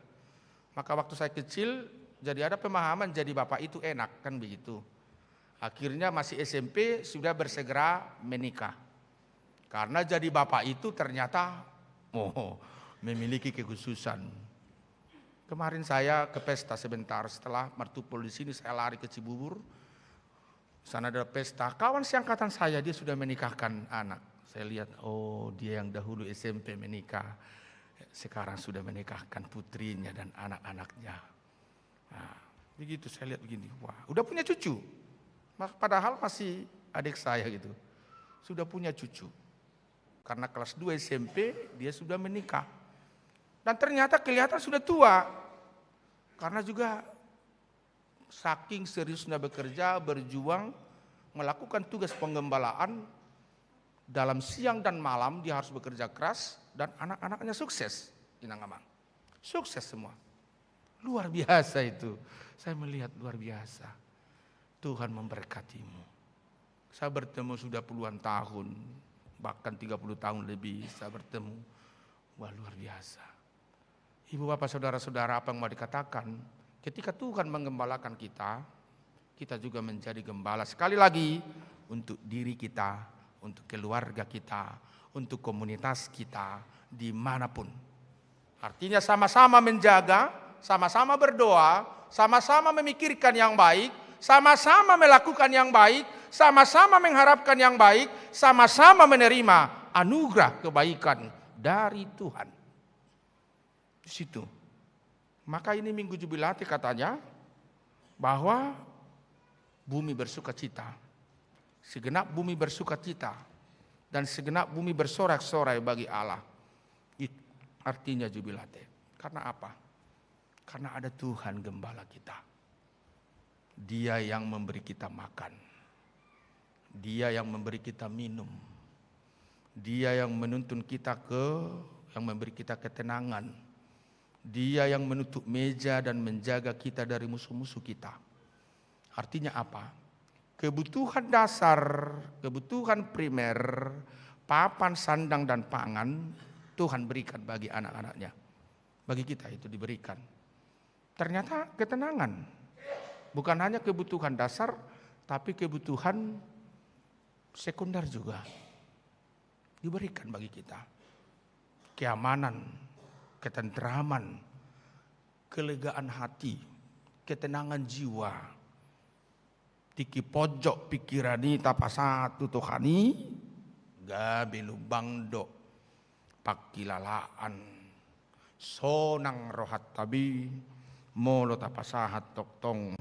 Maka waktu saya kecil, jadi ada pemahaman jadi bapak itu enak, kan begitu. Akhirnya masih SMP sudah bersegera menikah. Karena jadi bapak itu ternyata memiliki kekhususan. Kemarin saya ke pesta sebentar, setelah mertupul di sini saya lari ke Cibubur. Sana ada pesta, kawan seangkatan saya dia sudah menikahkan anak. Saya lihat, oh dia yang dahulu SMP menikah, sekarang sudah menikahkan putrinya dan anak-anaknya. Nah, begitu saya lihat begini, wah udah punya cucu. Padahal masih adik saya gitu, sudah punya cucu. Karena kelas 2 SMP dia sudah menikah. Dan ternyata kelihatan sudah tua. Karena juga saking seriusnya bekerja, berjuang, melakukan tugas penggembalaan, dalam siang dan malam dia harus bekerja keras dan anak-anaknya sukses. Inang Amang, sukses semua. Luar biasa itu. Saya melihat luar biasa. Tuhan memberkatimu. Saya bertemu sudah puluhan tahun, bahkan 30 tahun lebih saya bertemu. Wah luar biasa. Ibu bapak saudara-saudara, apa yang mau dikatakan? Ketika Tuhan menggembalakan kita, kita juga menjadi gembala. Sekali lagi, untuk diri kita, untuk keluarga kita, untuk komunitas kita, dimanapun. Artinya sama-sama menjaga, sama-sama berdoa, sama-sama memikirkan yang baik, sama-sama melakukan yang baik, sama-sama mengharapkan yang baik, sama-sama menerima anugerah kebaikan dari Tuhan. Di situ. Maka ini Minggu Jubilate katanya bahwa bumi bersuka cita. Segenap bumi bersuka cita dan segenap bumi bersorak-sorai bagi Allah. Itu artinya Jubilate. Karena apa? Karena ada Tuhan gembala kita. Dia yang memberi kita makan. Dia yang memberi kita minum. Dia yang menuntun kita yang memberi kita ketenangan. Dia yang menutup meja dan menjaga kita dari musuh-musuh kita. Artinya apa? Kebutuhan dasar, kebutuhan primer, papan, sandang, dan pangan, Tuhan berikan bagi anak-anaknya. Bagi kita itu diberikan. Ternyata ketenangan. Bukan hanya kebutuhan dasar, tapi kebutuhan sekunder juga. Diberikan bagi kita. Keamanan, ketentraman, kelegaan hati, ketenangan jiwa. Tiki pojok pikirani tapasatu Tuhani, gabi lubang do, pakilalaan, sonang rohat tabi, molo tapasahat toktong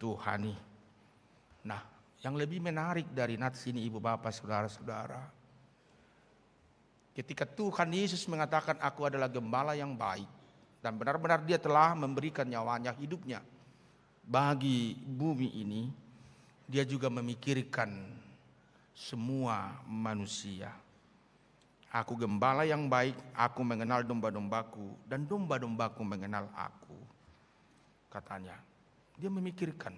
Tuhani. Nah, yang lebih menarik dari nats ini ibu bapak saudara-saudara, ketika Tuhan Yesus mengatakan aku adalah gembala yang baik. Dan benar-benar dia telah memberikan nyawanya, hidupnya bagi bumi ini. Dia juga memikirkan semua manusia. Aku gembala yang baik, aku mengenal domba-dombaku. Dan domba-dombaku mengenal aku. Katanya, dia memikirkan.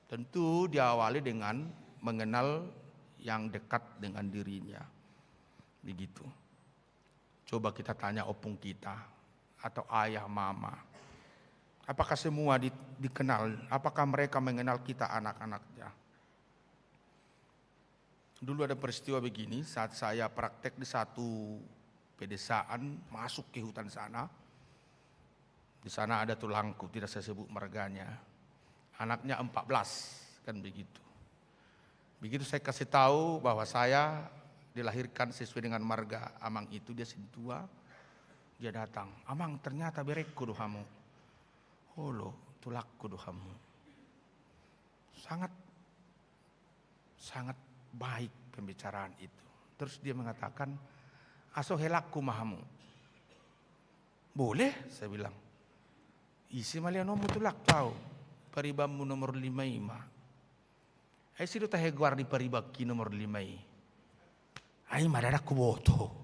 Tentu diawali dengan mengenal yang dekat dengan dirinya. Begitu. Coba kita tanya opung kita atau ayah mama. Apakah semua dikenal? Apakah mereka mengenal kita anak-anaknya? Dulu ada peristiwa begini saat saya praktek di satu pedesaan, masuk ke hutan sana. Di sana ada tulangku, tidak saya sebut marganya. Anaknya 14, kan begitu. Begitu saya kasih tahu bahwa saya dilahirkan sesuai dengan marga Amang itu, dia tua, dia datang. Amang ternyata berekku dohamu. Oh lo, tulakku dohamu. Sangat baik pembicaraan itu. Terus dia mengatakan, aso helakku mahamu. Boleh, saya bilang. Isi maliano mutulak tahu. Paribamu nomor 5 ima. Ay sido tahe guardi paribaki nomor 5. Ay madadak ku boto.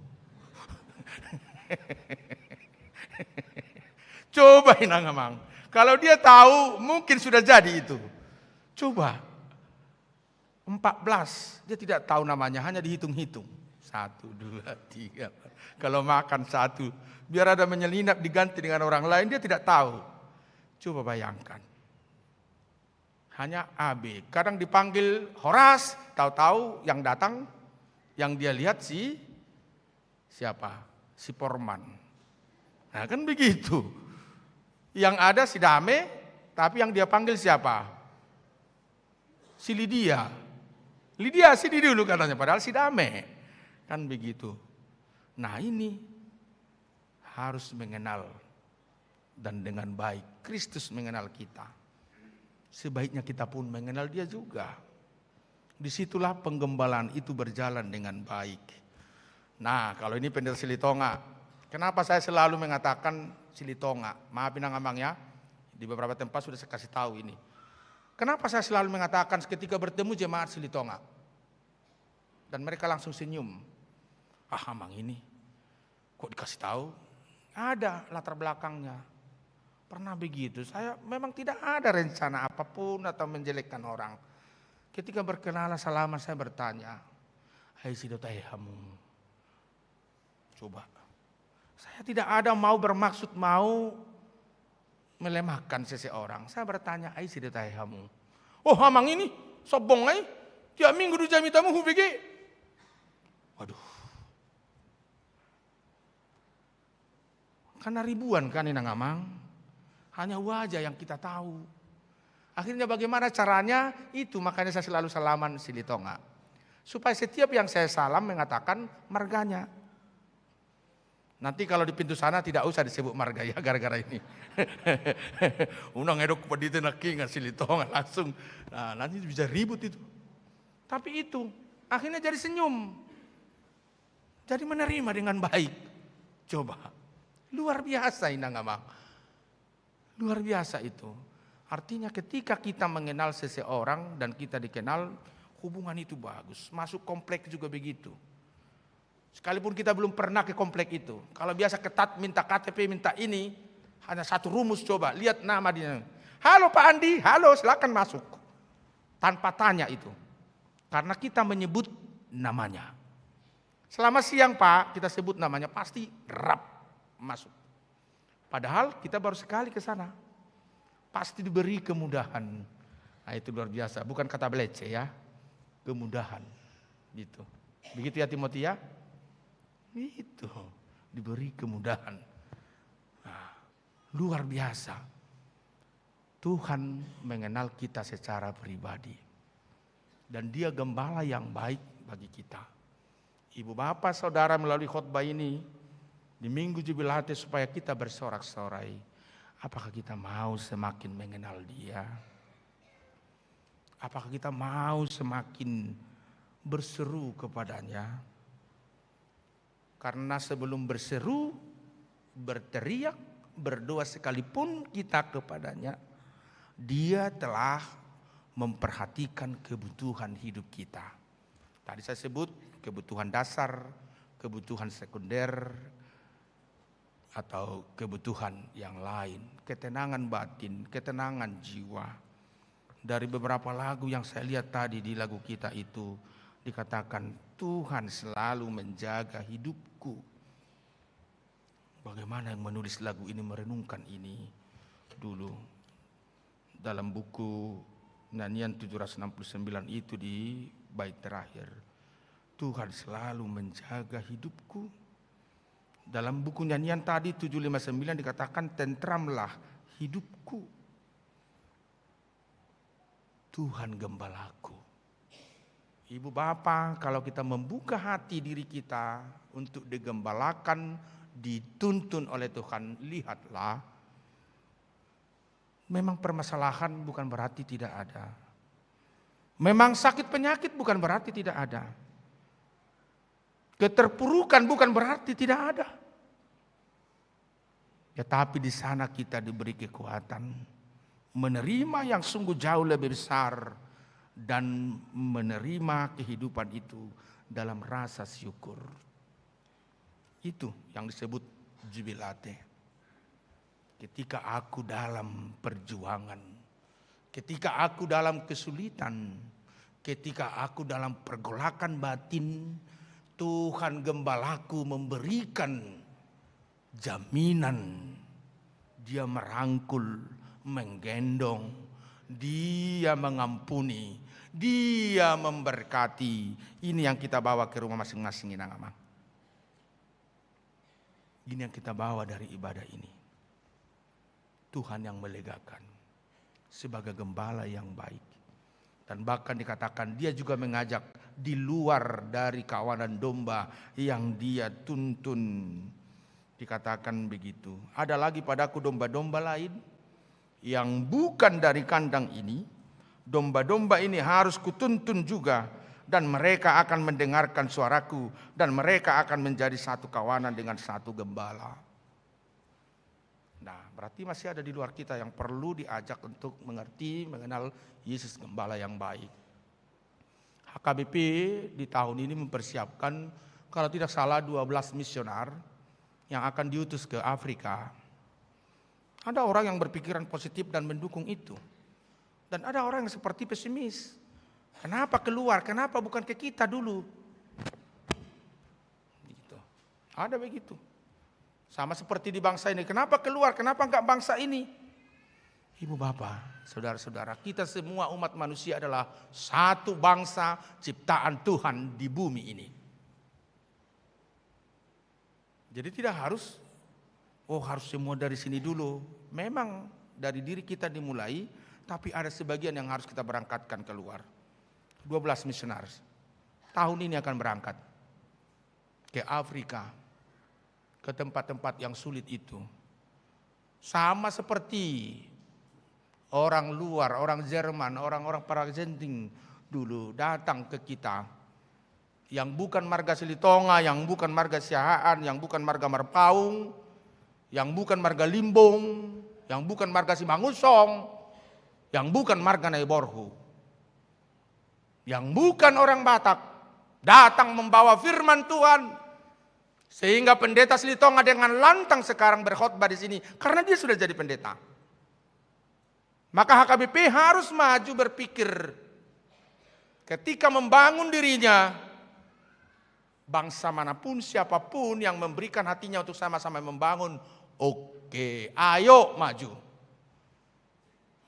Coba inangamang. Kalau dia tahu mungkin sudah jadi itu. Coba. 14, dia tidak tahu namanya, hanya dihitung-hitung. 1, 2, 3. Kalau makan 1, biar ada menyelinap diganti dengan orang lain, dia tidak tahu. Coba bayangkan. Hanya AB. Kadang dipanggil Horas, tahu-tahu yang datang, yang dia lihat siapa? Si Porman. Nah kan begitu. Yang ada si Dame, tapi yang dia panggil siapa? Si Lydia. Lydia sini dulu katanya, padahal si Dame. Kan begitu. Nah ini harus mengenal dan dengan baik. Kristus mengenal kita. Sebaiknya kita pun mengenal dia juga. Disitulah penggembalaan itu berjalan dengan baik. Nah kalau ini Pendeta Silitonga. Kenapa saya selalu mengatakan Silitonga? Maafin Angamang ya. Di beberapa tempat sudah saya kasih tahu ini. Kenapa saya selalu mengatakan ketika bertemu jemaat Silitonga? Dan mereka langsung senyum. Ah Amang ini kok dikasih tahu? Ada latar belakangnya. Pernah begitu. Saya memang tidak ada rencana apapun atau menjelekkan orang. Ketika berkenalan salaman saya bertanya. Hai sidotayamu. Coba. Saya tidak ada mau bermaksud mau melemahkan seseorang. Saya bertanya, ai sidotayamu. Oh Amang ini sobong ai. Tiap minggu du jami tamu hubege. Waduh. Karena ribuan kan inang Amang. Hanya wajah yang kita tahu. Akhirnya bagaimana caranya? Itu makanya saya selalu salaman Silitonga. Supaya setiap yang saya salam mengatakan marganya. Nanti kalau di pintu sana tidak usah disebut marga ya gara-gara ini. Unang edok pedite nakingan Silitonga langsung. Nah, nanti bisa ribut itu. Tapi itu akhirnya jadi senyum. Jadi menerima dengan baik. Coba. Luar biasa Inang Amang. Luar biasa itu. Artinya ketika kita mengenal seseorang dan kita dikenal, hubungan itu bagus. Masuk komplek juga begitu. Sekalipun kita belum pernah ke komplek itu. Kalau biasa ketat minta KTP, minta ini. Hanya satu rumus coba. Lihat nama dia. Halo Pak Andi, halo silakan masuk. Tanpa tanya itu. Karena kita menyebut namanya. Selama siang Pak, kita sebut namanya pasti rap masuk. Padahal kita baru sekali ke sana. Pasti diberi kemudahan. Nah itu luar biasa. Bukan kata belece ya. Kemudahan. Gitu. Begitu ya Timothy ya. Itu. Diberi kemudahan. Nah, luar biasa. Tuhan mengenal kita secara pribadi. Dan dia gembala yang baik bagi kita. Ibu bapak saudara melalui khotbah ini. Di minggu jubilate supaya kita bersorak-sorai. Apakah kita mau semakin mengenal dia? Apakah kita mau semakin berseru kepadanya? Karena sebelum berseru, berteriak, berdoa sekalipun kita kepadanya, dia telah memperhatikan kebutuhan hidup kita. Tadi saya sebut kebutuhan dasar, kebutuhan sekunder, atau kebutuhan yang lain, ketenangan batin, ketenangan jiwa. Dari beberapa lagu yang saya lihat tadi di lagu kita itu dikatakan Tuhan selalu menjaga hidupku. Bagaimana yang menulis lagu ini merenungkan ini dulu dalam buku nyanyian 769 itu di bait terakhir. Tuhan selalu menjaga hidupku. Dalam buku nyanyian tadi 759 dikatakan tentramlah hidupku. Tuhan gembalaku. Ibu bapak kalau kita membuka hati diri kita untuk digembalakan, dituntun oleh Tuhan, lihatlah. Memang permasalahan bukan berarti tidak ada. Memang sakit penyakit bukan berarti tidak ada. Keterpurukan bukan berarti tidak ada. Tetapi di sana kita diberi kekuatan menerima yang sungguh jauh lebih besar dan menerima kehidupan itu dalam rasa syukur. Itu yang disebut jubilate. Ketika aku dalam perjuangan, ketika aku dalam kesulitan, ketika aku dalam pergolakan batin, Tuhan Gembalaku memberikan jaminan. Dia merangkul, menggendong, Dia mengampuni, Dia memberkati. Ini yang kita bawa ke rumah masing-masing, Inang-amang. Ini yang kita bawa dari ibadah ini. Tuhan yang melegakan sebagai gembala yang baik. Dan bahkan dikatakan dia juga mengajak di luar dari kawanan domba yang dia tuntun. Dikatakan begitu. Ada lagi padaku domba-domba lain yang bukan dari kandang ini. Domba-domba ini harus kutuntun juga. Dan mereka akan mendengarkan suaraku. Dan mereka akan menjadi satu kawanan dengan satu gembala. Nah, berarti masih ada di luar kita yang perlu diajak untuk mengerti, mengenal Yesus Gembala yang baik. HKBP di tahun ini mempersiapkan, kalau tidak salah 12 misionar yang akan diutus ke Afrika. Ada orang yang berpikiran positif dan mendukung itu. Dan ada orang yang seperti pesimis. Kenapa keluar? Kenapa bukan ke kita dulu? Gitu. Ada begitu. Sama seperti di bangsa ini. Kenapa keluar? Kenapa enggak bangsa ini? Ibu bapak, saudara-saudara, kita semua umat manusia adalah satu bangsa ciptaan Tuhan di bumi ini. Jadi tidak harus, harus semua dari sini dulu. Memang dari diri kita dimulai, tapi ada sebagian yang harus kita berangkatkan keluar. 12 misionaris. Tahun ini akan berangkat ke Afrika. Ke tempat-tempat yang sulit itu. Sama seperti orang luar, orang Jerman, orang-orang Argentina dulu datang ke kita. Yang bukan marga Silitonga, yang bukan marga Siahaan, yang bukan marga Marpaung, yang bukan marga Limbong, yang bukan marga Simangusong, yang bukan marga Naiborhu. Yang bukan orang Batak, datang membawa firman Tuhan. Sehingga pendeta Silitonga dengan lantang sekarang berkhotbah di sini karena dia sudah jadi pendeta. Maka HKBP harus maju berpikir ketika membangun dirinya, bangsa manapun siapapun yang memberikan hatinya untuk sama-sama membangun, oke, ayo maju.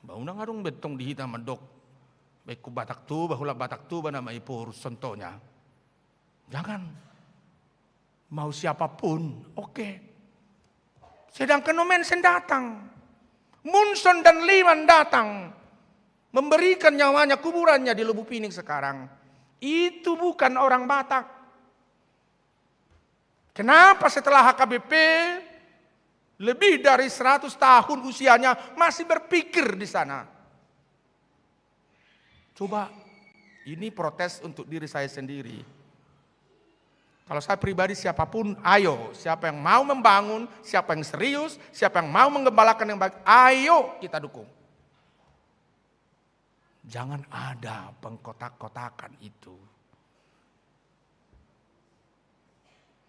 Bauna ngarung betong dihitam mendok, beku Batak tu, bahula Batak tu nama ipur sentonya. Jangan. Mau siapapun, oke. Sedangkan Nomensen datang. Munson dan Liman datang. Memberikan nyawanya, kuburannya di Lubuk Pining sekarang. Itu bukan orang Batak. Kenapa setelah HKBP lebih dari 100 tahun usianya masih berpikir di sana? Coba, ini protes untuk diri saya sendiri. Kalau saya pribadi siapapun, ayo. Siapa yang mau membangun, siapa yang serius, siapa yang mau menggembalakan yang baik, ayo kita dukung. Jangan ada pengkotak-kotakan itu.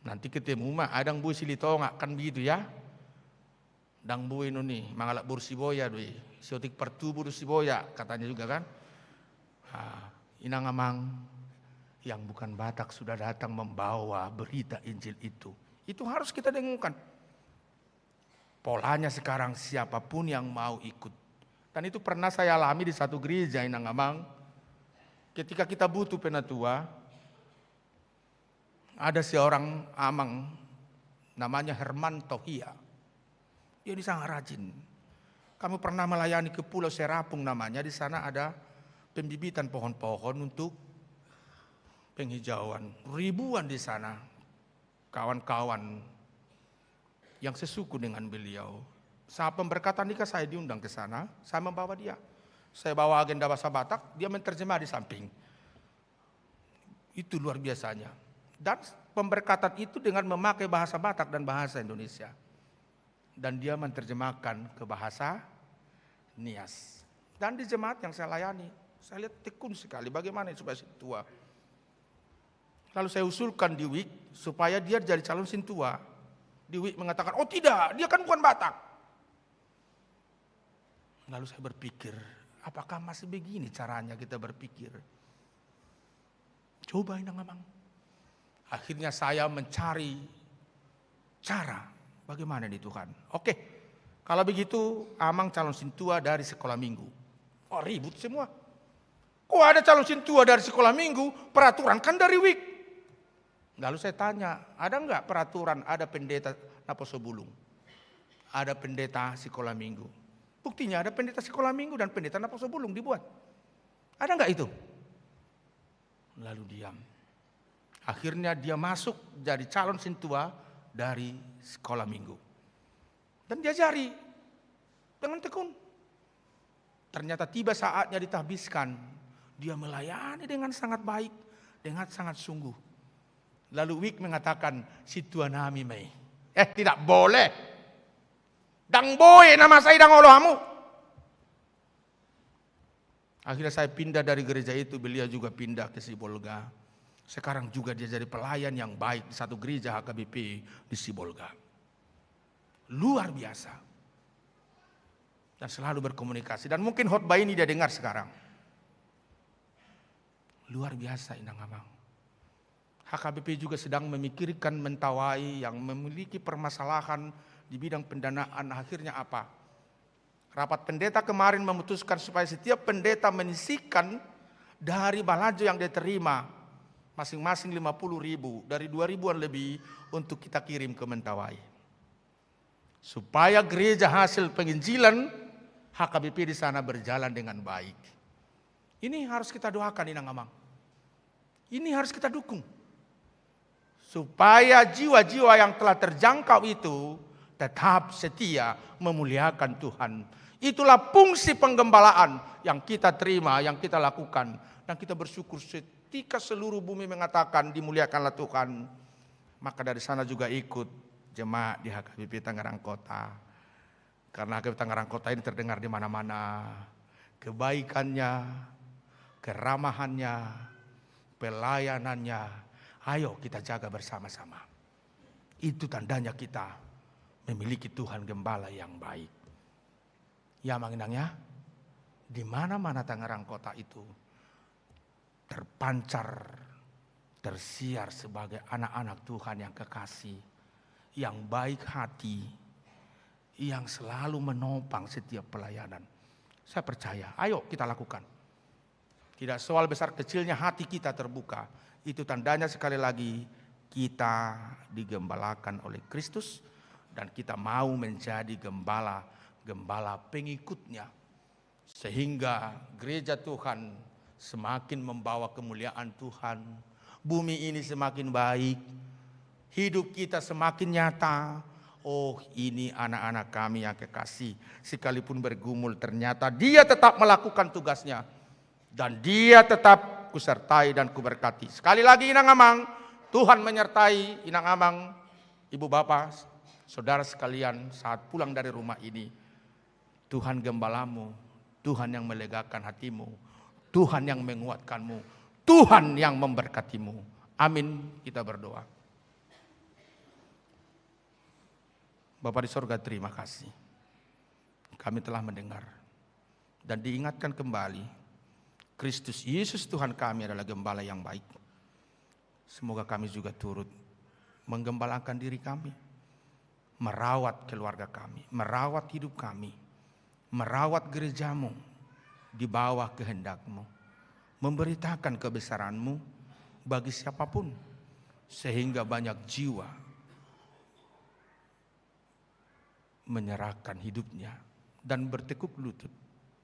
Nanti ketemu mah adang bui Silitonga kan begitu ya. Dang bui nu nih, mangalak bursiboya doi. Siotik pertu bursiboya katanya juga kan. Inang-amang yang bukan Batak sudah datang membawa berita Injil itu. Itu harus kita dengungkan. Polanya sekarang siapapun yang mau ikut. Dan itu pernah saya alami di satu gereja Inang-amang. Ketika kita butuh penatua, ada seorang amang namanya Herman Tohia. Dia di sangat rajin. Kami pernah melayani ke Pulau Serapung namanya. Di sana ada pembibitan pohon-pohon untuk penghijauan. Ribuan di sana kawan-kawan yang sesuku dengan beliau. Saat pemberkatan nikah saya diundang ke sana, saya membawa dia. Saya bawa agenda bahasa Batak, dia menerjemah di samping. Itu luar biasanya. Dan pemberkatan itu dengan memakai bahasa Batak dan bahasa Indonesia. Dan dia menerjemahkan ke bahasa Nias. Dan di jemaat yang saya layani, saya lihat tekun sekali bagaimana supaya sintua. Lalu saya usulkan di WIK supaya dia jadi calon sintua. Di WIK mengatakan, oh tidak, dia kan bukan Batak. Lalu saya berpikir, apakah masih begini caranya kita berpikir? Coba Inang Amang. Akhirnya saya mencari cara bagaimana di Tuhan. Oke, kalau begitu Amang calon sintua dari sekolah minggu. Oh ribut semua. Kok ada calon sintua dari sekolah minggu? Peraturan kan dari WIK. Lalu saya tanya, ada enggak peraturan ada pendeta Naposobulung? Ada pendeta sekolah minggu. Buktinya ada pendeta sekolah minggu dan pendeta Naposobulung dibuat. Ada enggak itu? Lalu diam. Akhirnya dia masuk jadi calon sintua dari sekolah minggu. Dan diajari dengan tekun. Ternyata tiba saatnya ditahbiskan. Dia melayani dengan sangat baik, dengan sangat sungguh. Lalu WIK mengatakan, situa nami mei. Tidak boleh. Dang boy nama saya dang olohamu. Akhirnya saya pindah dari gereja itu, beliau juga pindah ke Sibolga. Sekarang juga dia jadi pelayan yang baik di satu gereja HKBP di Sibolga. Luar biasa. Dan selalu berkomunikasi. Dan mungkin khotbah ini dia dengar sekarang. Luar biasa Inang Amang. HKBP juga sedang memikirkan mentawai yang memiliki permasalahan di bidang pendanaan. Akhirnya apa? Rapat pendeta kemarin memutuskan supaya setiap pendeta menyisihkan dari balajo yang dia terima masing-masing 50.000 dari 2.000-an lebih untuk kita kirim ke Mentawai. Supaya gereja hasil penginjilan HKBP di sana berjalan dengan baik. Ini harus kita doakan Inang Amang. Ini harus kita dukung. Supaya jiwa-jiwa yang telah terjangkau itu tetap setia memuliakan Tuhan. Itulah fungsi penggembalaan yang kita terima, yang kita lakukan. Dan kita bersyukur ketika seluruh bumi mengatakan dimuliakanlah Tuhan. Maka dari sana juga ikut jemaat di HKBP Tangerang Kota. Karena HKBP Tangerang Kota ini terdengar di mana-mana. Kebaikannya, keramahannya, pelayanannya. Ayo kita jaga bersama-sama. Itu tandanya kita memiliki Tuhan Gembala yang baik. Ya menginangnya, di mana-mana Tangerang Kota itu terpancar, tersiar sebagai anak-anak Tuhan yang kekasih, yang baik hati, yang selalu menopang setiap pelayanan. Saya percaya, ayo kita lakukan. Tidak soal besar kecilnya hati kita terbuka. Itu tandanya sekali lagi kita digembalakan oleh Kristus. Dan kita mau menjadi gembala pengikutnya. Sehingga gereja Tuhan semakin membawa kemuliaan Tuhan. Bumi ini semakin baik. Hidup kita semakin nyata. Oh ini anak-anak kami yang kekasih. Sekalipun bergumul ternyata dia tetap melakukan tugasnya. Dan dia tetap kusertai dan kuberkati. Sekali lagi Inang Amang, Tuhan menyertai Inang Amang, Ibu Bapak, saudara sekalian saat pulang dari rumah ini. Tuhan gembalamu, Tuhan yang melegakan hatimu, Tuhan yang menguatkanmu, Tuhan yang memberkatimu. Amin, kita berdoa. Bapa di sorga, terima kasih. Kami telah mendengar dan diingatkan kembali, Kristus Yesus Tuhan kami adalah gembala yang baik. Semoga kami juga turut menggembalakan diri kami, merawat keluarga kami, merawat hidup kami, merawat gerejamu di bawah kehendak-Mu, memberitakan kebesaran-Mu bagi siapapun, sehingga banyak jiwa menyerahkan hidupnya dan bertekuk lutut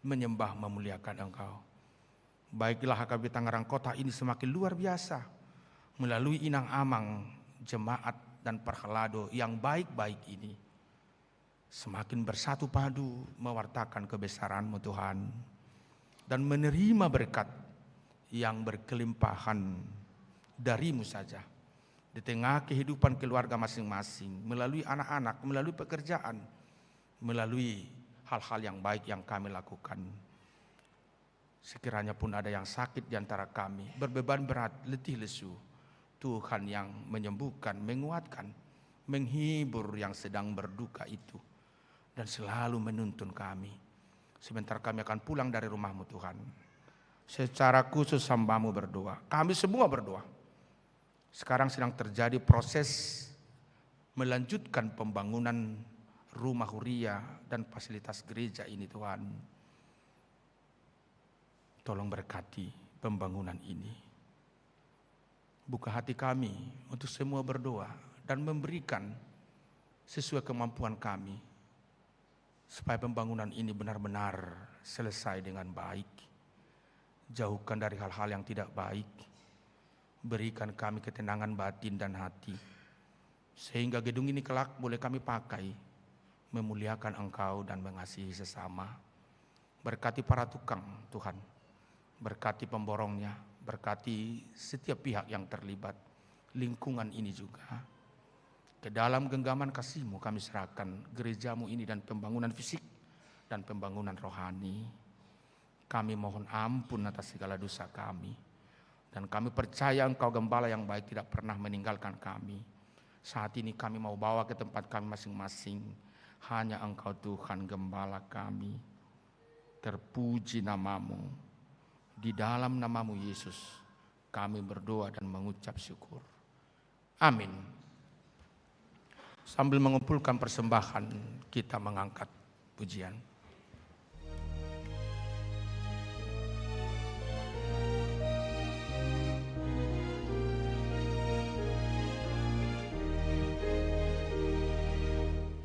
menyembah memuliakan Engkau. Baiklah HKBP Tangerang Kota ini semakin luar biasa melalui Inang Amang, jemaat dan perhelado yang baik-baik ini. Semakin bersatu padu mewartakan kebesaran-Mu Tuhan. Dan menerima berkat yang berkelimpahan dari-Mu saja. di tengah kehidupan keluarga masing-masing, melalui anak-anak, melalui pekerjaan, melalui hal-hal yang baik yang kami lakukan. Sekiranya pun ada yang sakit di antara kami, berbeban berat, letih lesu, Tuhan yang menyembuhkan, menguatkan, menghibur yang sedang berduka itu, dan selalu menuntun kami. Sebentar kami akan pulang dari rumah-Mu Tuhan. Secara khusus hamba-Mu berdoa, kami semua berdoa. Sekarang sedang terjadi proses melanjutkan pembangunan rumah huria dan fasilitas gereja ini Tuhan. Tolong berkati pembangunan ini. Buka hati kami untuk semua berdoa dan memberikan sesuai kemampuan kami, supaya pembangunan ini benar-benar selesai dengan baik. Jauhkan dari hal-hal yang tidak baik. Berikan kami ketenangan batin dan hati, sehingga gedung ini kelak boleh kami pakai memuliakan Engkau dan mengasihi sesama. Berkati para tukang Tuhan, berkati pemborongnya, berkati setiap pihak yang terlibat, lingkungan ini juga. Ke dalam genggaman kasih-Mu kami serahkan gereja-Mu ini dan pembangunan fisik dan pembangunan rohani. Kami mohon ampun atas segala dosa kami. Dan kami percaya Engkau gembala yang baik tidak pernah meninggalkan kami. Saat ini kami mau bawa ke tempat kami masing-masing. Hanya Engkau Tuhan gembala kami. Terpuji nama-Mu. Di dalam nama-Mu Yesus kami berdoa dan mengucap syukur. Amin. Sambil mengumpulkan persembahan, kita mengangkat pujian.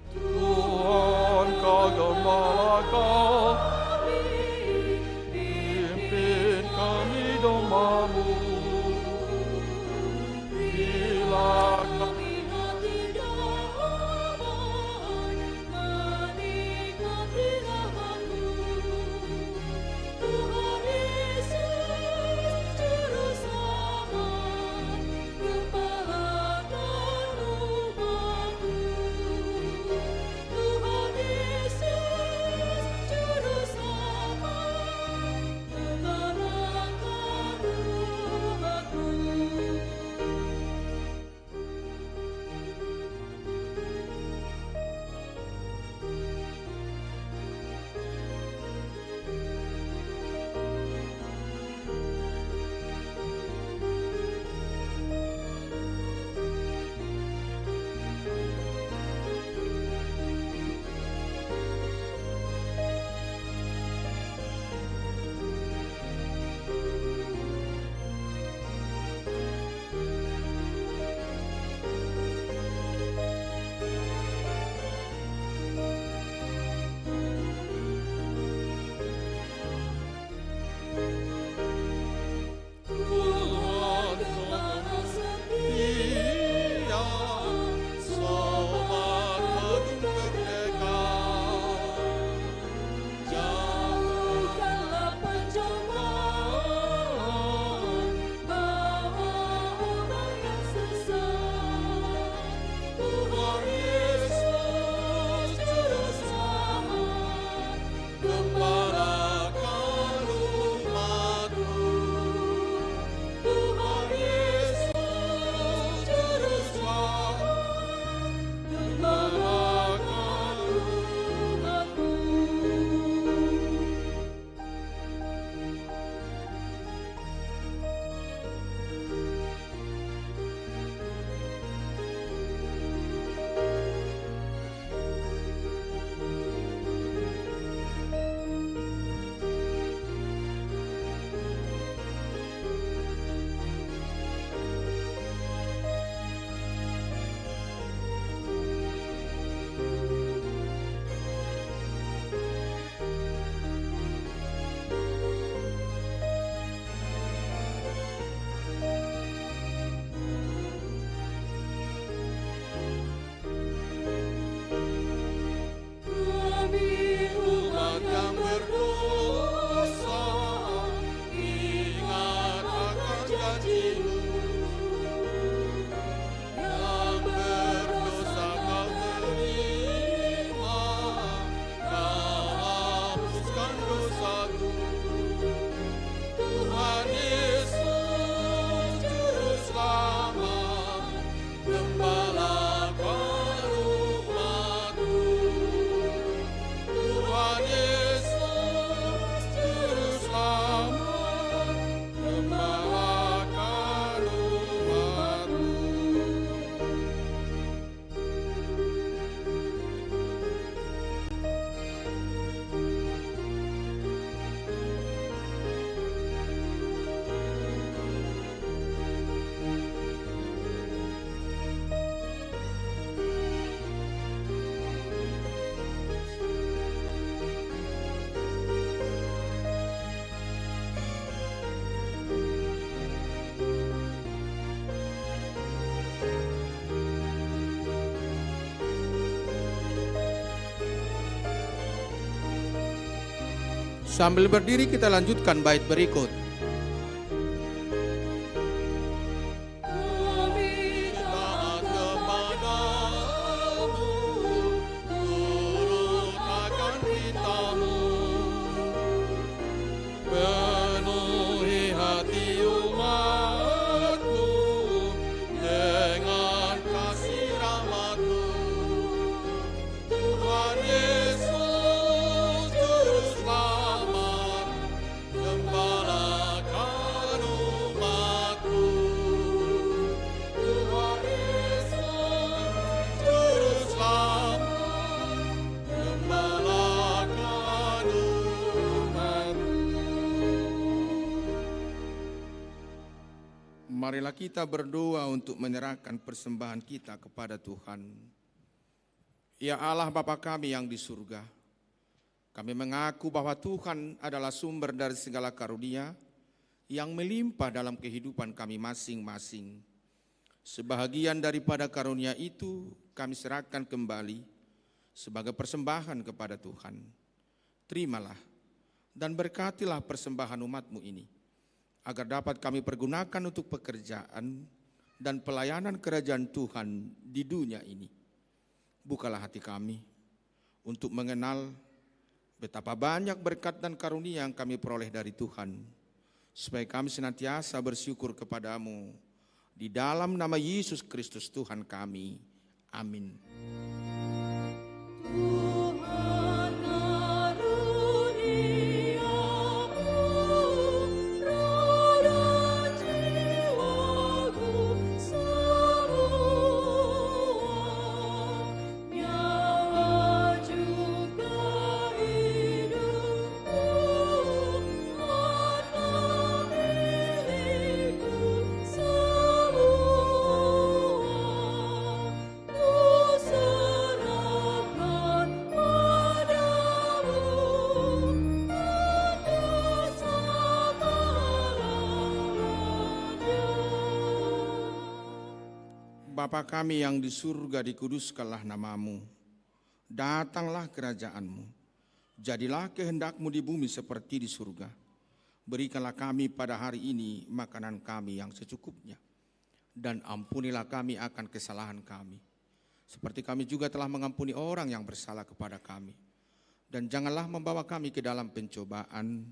Tuhan Kau gembala kami, pimpin kami domba-Mu. Bila kami hati damai, menikmati Sambil berdiri kita lanjutkan bait berikut. Marilah kita berdoa untuk menyerahkan persembahan kita kepada Tuhan. Ya Allah Bapa kami yang di surga, kami mengaku bahwa Tuhan adalah sumber dari segala karunia yang melimpah dalam kehidupan kami masing-masing. Sebahagian daripada karunia itu kami serahkan kembali sebagai persembahan kepada Tuhan. Terimalah dan berkatilah persembahan umat-Mu ini, agar dapat kami pergunakan untuk pekerjaan dan pelayanan kerajaan Tuhan di dunia ini. Bukalah hati kami untuk mengenal betapa banyak berkat dan karunia yang kami peroleh dari Tuhan, supaya kami senantiasa bersyukur kepadamu di dalam nama Yesus Kristus Tuhan kami. Amin. Bapa kami yang di surga, dikuduskanlah nama-Mu. Datanglah kerajaan-Mu. Jadilah kehendak-Mu di bumi seperti di surga. Berikanlah kami pada hari ini makanan kami yang secukupnya. Dan ampunilah kami akan kesalahan kami, seperti kami juga telah mengampuni orang yang bersalah kepada kami. Dan janganlah membawa kami ke dalam pencobaan,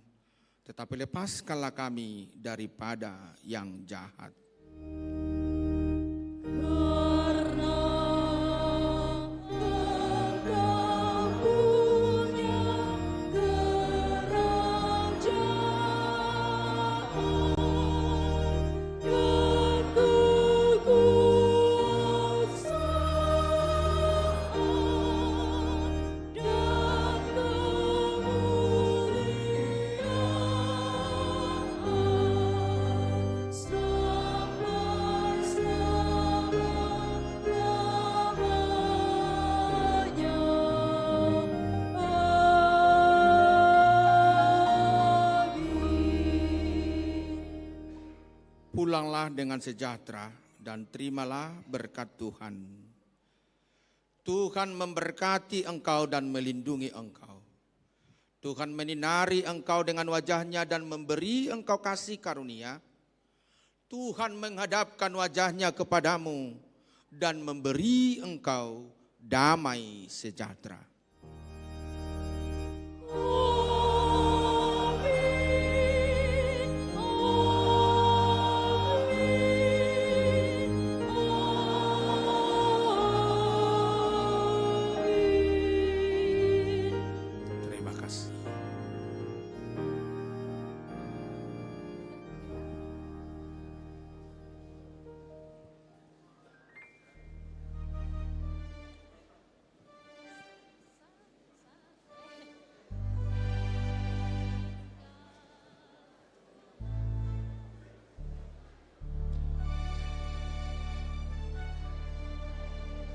tetapi lepaskanlah kami daripada yang jahat. Pulanglah dengan sejahtera dan terimalah berkat Tuhan. Tuhan memberkati engkau dan melindungi engkau. Tuhan menyinari engkau dengan wajah-Nya dan memberi engkau kasih karunia. Tuhan menghadapkan wajah-Nya kepadamu dan memberi engkau damai sejahtera.